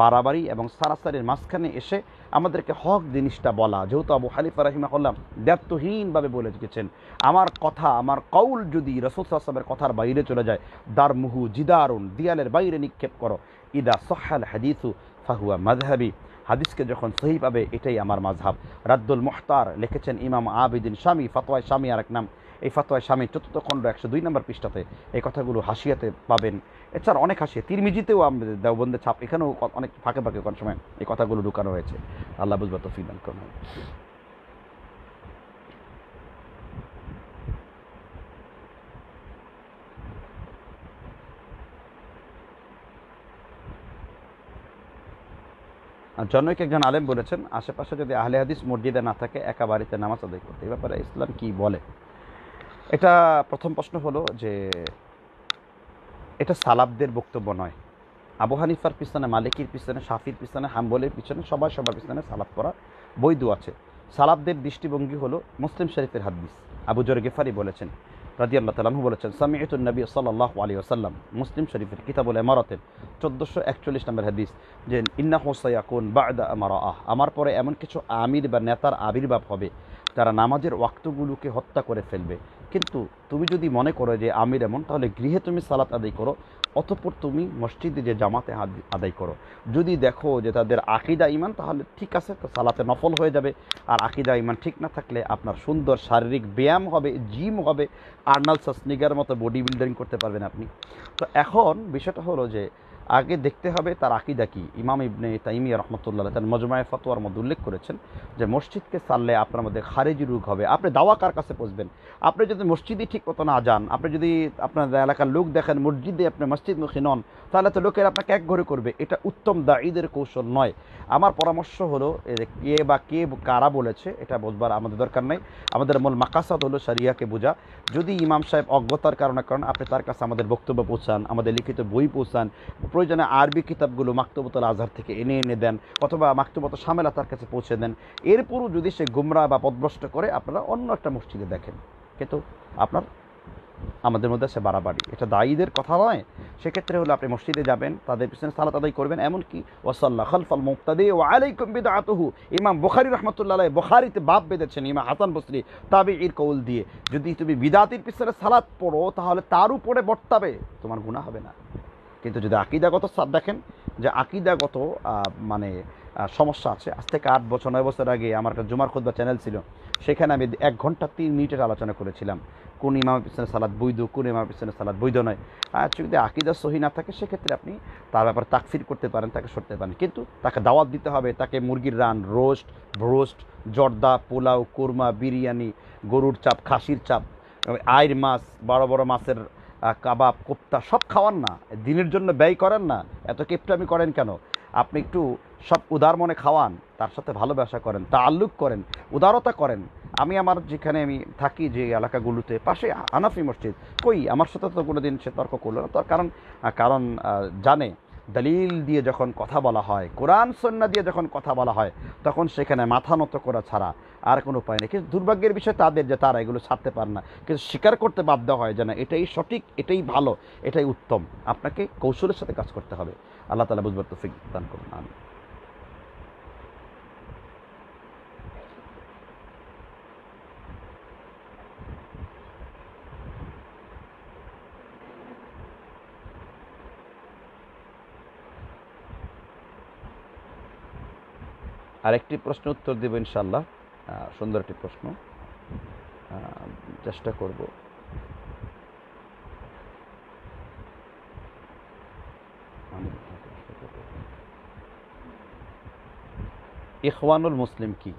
বাড়াবাড়ি এবং সারাসারির মাঝখানে এসে আমাদেরকে হক জিনিসটা বলা। যেহেতু আবু হানিফা রাহিমাহুল্লাহ দ্ব্যর্থহীনভাবে বলে গেছেন, আমার কথা, আমার কৌল যদি রাসূল সাল্লাল্লাহু আলাইহি ওয়াসাল্লামের কথার বাইরে চলে যায়, দারমুহু জিদারুন, দিয়ালের বাইরে নিক্ষেপ করো, ইদা সহহাল হাদিসু ফাহুয়া মাযহাবি, হাদিসকে যখন সহি পাবে এটাই আমার মাযহাব। রাদ্দুল মুহতার লিখেছেন ইমাম আবিদিন শামী, ফতোয়া শামী আরেক নাম। এই ফতোয়া শামী ৪র্থ খণ্ড ১০২ নম্বর পৃষ্ঠাতে এই কথাগুলো হাসিয়াতে পাবেন। এছাড়া অনেক হাসিয়া তিরমিজিতেও আমাদের দেওবন্দের ছাপ, এখানেও অনেক ফাঁকে ফাঁকে কোন সময় এই কথাগুলো ঢুকানো হয়েছে। আল্লাহ বুঝবার তৌফিক দান করুন। আর জনৈক একজন আলেম বলেছেন, আশেপাশে যদি আহলে হাদিস মসজিদে না থাকে একা বাড়িতে নামাজ আদায় করতে। এই ব্যাপারে ইসলাম কি বলে? এটা প্রথম প্রশ্ন হলো যে এটা সালাফদের বক্তব্য নয়। আবু হানিফার পিছনে, মালিকির পিছনে, শাফির পিছনে, হাম্বলের পিছনে সবার পিছনে সালাত করা বৈধ আছে। সালাফদের দৃষ্টিভঙ্গি হলো মুসলিম শরীফের হাদিস। আবু যর গিফারি বলেছেন রাদিয়াল্লাহু তাআলা আনহু বলেছেন, সামি'তুন নবী সাল্লাল্লাহু আলাইহি ওয়াসাল্লাম, মুসলিম শরীফের কিতাবুল ইমারাতের 1441 নম্বর হাদিস, যে ইন্নাহু সায়াকুন বা'দা আমারাআহ, আমার পরে এমন কিছু আমির বা নেতার আবির্ভাব হবে যারা নামাজের ওয়াক্তগুলোকে হত্যা করে ফেলবে। কিন্তু তুমি যদি মনে করো যে আমির এমন, তাহলে গৃহে তুমি সালাত আদায় করো, অতঃপর তুমি মসজিদে যে জামাতে আদায় করো। যদি দেখো যে তাদের আকিদা ইমান, তাহলে ঠিক আছে, তো সালাতে নফল হয়ে যাবে। আর আকিদা ইমান ঠিক না থাকলে আপনার সুন্দর শারীরিক ব্যায়াম হবে, জিম হবে, আর্নাল্ড শ্বাসনিগার মতো বডি বিল্ডিং করতে পারবেন আপনি। তো এখন বিষয়টা হলো যে আগে দেখতে হবে তার আকিদা কী। ইমাম ইবনে তাইমিয়া রহমতুল্লাহ তার মজমায়ে ফতোয়ার মধ্যে উল্লেখ করেছেন যে মসজিদকে সারলে আপনার মধ্যে খারেজি রোগ হবে। আপনি দাওয়া কার কাছে পৌঁছবেন? আপনি যদি মসজিদই ঠিক মতো না যান, আপনি যদি আপনার এলাকার লোক দেখেন মসজিদে আপনি মসজিদমুখী নন, তাহলে তো লোকের আপনাকে এক ঘরে করবে। এটা উত্তম দায়ীদের কৌশল নয়। আমার পরামর্শ হলো কে বা কে কারা বলেছে এটা বুঝবার আমাদের দরকার নেই। আমাদের মূল মাকাসাদ হলো শরিয়াকে বোঝা। যদি ইমাম সাহেব অজ্ঞতার কারণে আপনি তার কাছে আমাদের বক্তব্য পৌঁছান, আমাদের লিখিত বই পৌঁছান, প্রয়োজনে আরবি কিতাবগুলো মাকতুবাতুল আজহার থেকে এনে দেন, অথবা মাকতুবাতুল শামেলা তার কাছে পৌঁছে দেন। এরপরও যদি সে গুমরা বা পথভ্রষ্ট করে, আপনারা অন্য একটা মসজিদে দেখেন। কিন্তু আপনার আমাদের মধ্যে সে বাড়াবাড়ি, এটা দায়ীদের কথা নয়। সেক্ষেত্রে হলো আপনি মসজিদে যাবেন, তাদের পিছনে সালাত আদায় করবেন। এমনকি ওয়াসাল্লা খালফাল মুক্তাদি ও আলাইকুম বিদআতুহু, ইমাম বুখারী রাহমাতুল্লাহ আলাইহি বুখারীতে বাব বেঁধেছেন ইমাম হাসান বসরি তাবিঈর কওল দিয়ে, যদি তুমি বিদআতের পিছনে সালাত পড়ো তাহলে তার উপরে বর্তাবে, তোমার গুনাহ হবে না। কিন্তু যদি আকিদাগত দেখেন যে আকিদাগত মানে সমস্যা আছে। আজ থেকে 8 বছর 9 বছর আগে আমার একটা জুমার খুতবা চ্যানেল ছিল, সেখানে আমি 1 ঘন্টা 3 মিনিটের আলোচনা করেছিলাম কোন ইমামের পিছনে সালাত বৈধ, কোন ইমামের পিছনে সালাত বৈধ নয়। আর যদি আকিদা সহি না থাকে, সেক্ষেত্রে আপনি তার ব্যাপারে তাকফির করতে পারেন, তাকে সরতে পারেন। কিন্তু তাকে দাওয়াত দিতে হবে, তাকে মুরগির রান, ব্রোস্ট, জর্দা, পোলাও, কোরমা, বিরিয়ানি, গরুর চাপ, খাসির চাপ, আইর মাছ, বড় বড় মাছের কাবাব, কোপ্তা সব খাওয়ান না, দিনের জন্য ব্যয় করেন না, এত কিপটামি করেন কেন? আপনি একটু সব উদার মনে খাওয়ান, তার সাথে ভালোবাসা করেন, তাআল্লুক করেন, উদারতা করেন। আমি আমার যেখানে আমি থাকি, যে এলাকাগুলোতে পাশে হানাফি মসজিদ, কই আমার সাথে তো কোনোদিন সে তর্ক করলো না। তার কারণ জানে দলিল দিয়ে যখন কথা বলা হয়, কোরআন সুন্নাহ দিয়ে যখন কথা বলা হয়, তখন সেখানে মাথা নত করা ছাড়া আর কোনো উপায় নেই। কিন্তু দুর্ভাগ্যের বিষয় তাদের যে তারা এগুলো ছাড়তে পারে না, কিন্তু স্বীকার করতে বাধ্য হয় যে না, এটাই সঠিক, এটাই ভালো, এটাই উত্তম। আপনাকে কৌশলের সাথে কাজ করতে হবে। আল্লাহ তাআলা বুঝবার তৌফিক দান করুন। আমিন। আরেকটি প্রশ্ন উত্তর দেব ইনশাআল্লাহ। সুন্দর একটি প্রশ্ন, চেষ্টা করব। ইখওয়ানুল মুসলিম কি?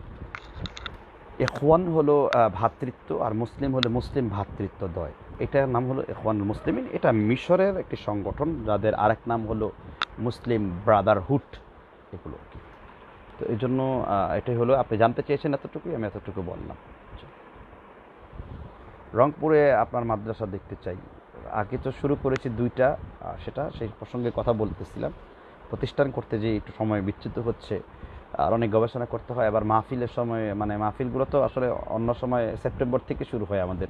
ইখওয়ান হলো ভ্রাতৃত্ব, আর মুসলিম হলো মুসলিম ভ্রাতৃত্বদ্বয়। এটার নাম হলো ইখওয়ানুল মুসলিমিন। এটা মিশরের একটি সংগঠন, যাদের আরেক নাম হলো মুসলিম ব্রাদারহুড, এগুলো কি। তো এই জন্য এটাই হলো, আপনি জানতে চেয়েছেন এতটুকুই, আমি এতটুকু বললাম। রংপুরে আপনার মাদ্রাসা দেখতে চাই। আগে তো শুরু করেছি 2টা, সেটা সেই প্রসঙ্গে কথা বলতেছিলাম। প্রতিষ্ঠান করতে যে একটু সময় বিচ্যুত হচ্ছে, আর অনেক গবেষণা করতে হয়। আবার মাহফিলের সময়, মানে মাহফিলগুলো তো আসলে অন্য সময় সেপ্টেম্বর থেকে শুরু হয় আমাদের।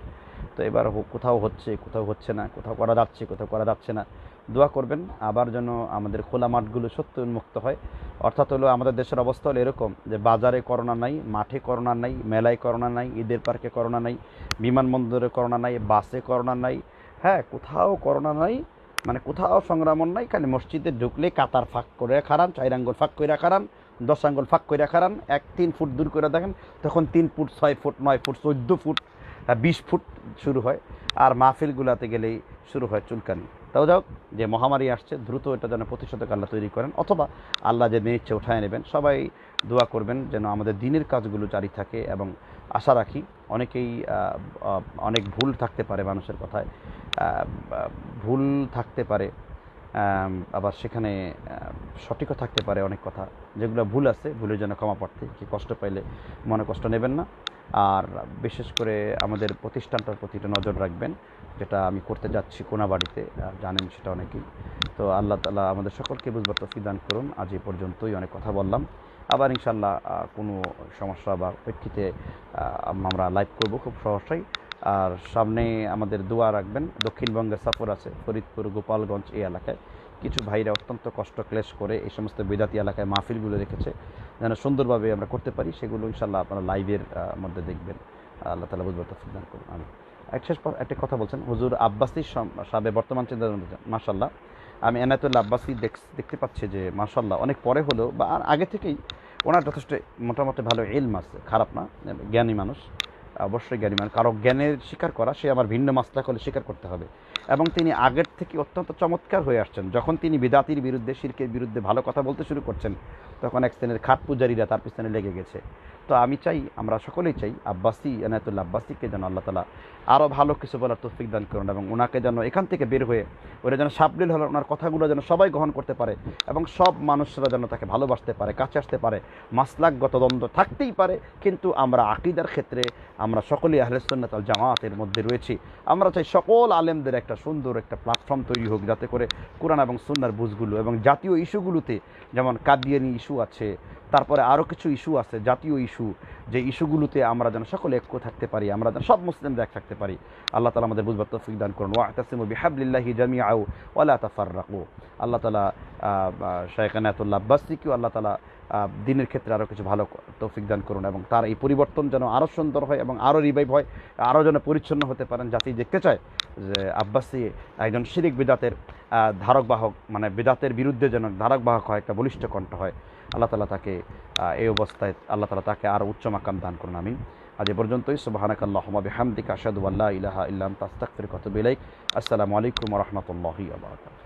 তো এবার কোথাও হচ্ছে, কোথাও হচ্ছে না, কোথাও করা যাচ্ছে, কোথাও করা যাচ্ছে না। দোয়া করবেন আবার যেন আমাদের খোলা মাঠগুলো সত্য উন্মুক্ত হয়। অর্থাৎ হলো আমাদের দেশের অবস্থা হলো এরকম যে বাজারে করোনা নাই, মাঠে করোনা নাই, মেলায় করোনা নাই, ঈদের পার্কে করোনা নাই, বিমানবন্দরে করোনা নাই, বাসে করোনা নাই, হ্যাঁ কোথাও করোনা নাই, মানে কোথাও সংক্রমণ নাই। খালি মসজিদে ঢুকলে কাতার ফাঁক করে খারান, 4 আঙ্গুল ফাঁক করে খারান, 10 আঙ্গুল ফাঁক করে খারান, 1-3 ফুট দূর করে দেখেন, তখন 3 foot, 6 foot, 9 foot, 14 foot, 20 foot শুরু হয়। আর মাহফিলগুলাতে গেলেই শুরু হয় চুলকানি। তাও যাক, যে মহামারী আসছে, দ্রুত এটা যেন প্রতিষেধক আল্লাহ তৈরি করেন, অথবা আল্লাহ যে নিচ্ছে উঠায় নেবেন। সবাই দোয়া করবেন যেন আমাদের দিনের কাজগুলো জারি থাকে। এবং আশা রাখি, অনেকেই অনেক ভুল থাকতে পারে মানুষের কথায়, ভুল থাকতে পারে, আবার সেখানে সঠিকও থাকতে পারে অনেক কথা। যেগুলো ভুল আছে, ভুলের জন্য ক্ষমা প্রার্থী। কি কষ্ট পাইলে মনে কষ্ট নেবেন না। আর বিশেষ করে আমাদের প্রতিষ্ঠানটার প্রতি একটু নজর রাখবেন, যেটা আমি করতে যাচ্ছি কোনাবাড়িতে, জানেন সেটা অনেকেই। তো আল্লাহ তাআলা আমাদের সকলকে বুঝবার তৌফিক দান করুন। আজ এই পর্যন্তই, অনেক কথা বললাম। আবার ইনশাআল্লাহ কোনো সমস্যা বা প্রেক্ষিতে আমরা লাইভ করব খুব সহসাই। আর সামনে আমাদের দোয়া রাখবেন। দক্ষিণবঙ্গের সফর আছে, ফরিদপুর, গোপালগঞ্জ, এই এলাকায় কিছু ভাইরা অত্যন্ত কষ্ট ক্লেশ করে এই সমস্ত বিদাতি এলাকায় মাহফিলগুলো রেখেছে, যেন সুন্দরভাবে আমরা করতে পারি। সেগুলো ইনশাআল্লাহ আপনারা লাইভের মধ্যে দেখবেন। আল্লাহ তাআলা বুঝবার তৌফিক দান করুন। আমি একটা কথা বলছেন, হুজুর আব্বাসী সাহেব বর্তমান চিন্তা, মাশাআল্লাহ। আমি এনায়েতুল্লাহ আব্বাসী দেখতে পাচ্ছি যে মাশাআল্লাহ অনেক পরে হলেও বা আর আগে থেকেই ওনার যথেষ্ট মোটামুটি ভালো ইলম আছে, খারাপ না, জ্ঞানী মানুষ, অবশ্যই জ্ঞানী মানুষ। কারো জ্ঞানের স্বীকার করা সে আমার ভিন্ন মাসলাক হলে স্বীকার করতে হবে। এবং তিনি আগের থেকে অত্যন্ত চমৎকার হয়ে আসছেন। যখন তিনি বিদাতির বিরুদ্ধে, শিরকের বিরুদ্ধে ভালো কথা বলতে শুরু করছেন, তখন এক শ্রেণীর খাট পূজারীরা তার পিছনে লেগে গেছে। তো আমি চাই, আমরা সকলেই চাই আব্বাসী, এনায়েতুল্লাহ আব্বাসীকে যেন আল্লাহ তালা আরও ভালো কিছু বলার তৌফিক দান করুন, এবং ওনাকে যেন এখান থেকে বের হয়ে ওরা যেন সাবলীল হলে ওনার কথাগুলো যেন সবাই গ্রহণ করতে পারে, এবং সব মানুষরা যেন তাকে ভালোবাসতে পারে, কাছে আসতে পারে। মাসলাকগত দ্বন্দ্ব থাকতেই পারে, কিন্তু আমরা আকীদার ক্ষেত্রে আমরা সকলেই আহলে সুন্নাত ওয়াল জামাতের মধ্যে রয়েছি। আমরা চাই সকল আলেমদের একটা সুন্দর একটা প্ল্যাটফর্ম তৈরি হোক, যাতে করে কোরআন এবং সুন্নাহর বুঝগুলো এবং জাতীয় ইস্যুগুলোতে, যেমন কাদিয়ানি ইস্যু আছে, তারপরে আরও কিছু ইস্যু আছে জাতীয় ইস্যু, যে ইস্যুগুলোতে আমরা যেন সকলে ঐক্য থাকতে পারি, আমরা যেন সব মুসলিমরা এক থাকতে পারি। আল্লাহ তাআলা আমাদের বুঝবার তৌফিক দান করুন। ওয়া'তাসিমু বিহাবলিল্লাহি জামিআও ওয়া লা তাফাররাকু। আল্লাহ তাআলা শাইখ এনায়েতুল্লাহ আব্বাসীকেও আল্লাহ তাআলা দিনের ক্ষেত্রে আরও কিছু ভালো তৌফিক দান করুন, এবং তার এই পরিবর্তন যেন আরও সুন্দর হয় এবং আরও রিভাইভ হয়, আরও যেন পরিচ্ছন্ন হতে পারেন। জাতি দেখতে চায় যে আব্বাসী একজন শিরিক বিদাতের ধারক বাহক, মানে বিদাতের বিরুদ্ধে যেন ধারক বাহক হয়, একটা বলিষ্ঠ কণ্ঠ হয়। আল্লাহ তাআলা তাকে এই অবস্থায় আল্লাহ তাআলা তাকে আরও উচ্চ মাকাম দান করুন, আমিন। আজ এ পর্যন্তই। সুবহানাকাল্লাহুম্মা বিহামদিকা আশহাদু আল্লা ইলাহা ইল্লা আনতা আস্তাগফিরুকা ওয়া আতুবু ইলাইক। আসসালামু আলাইকুম ওয়া রাহমাতুল্লাহি ওয়া বারাকাতুহু।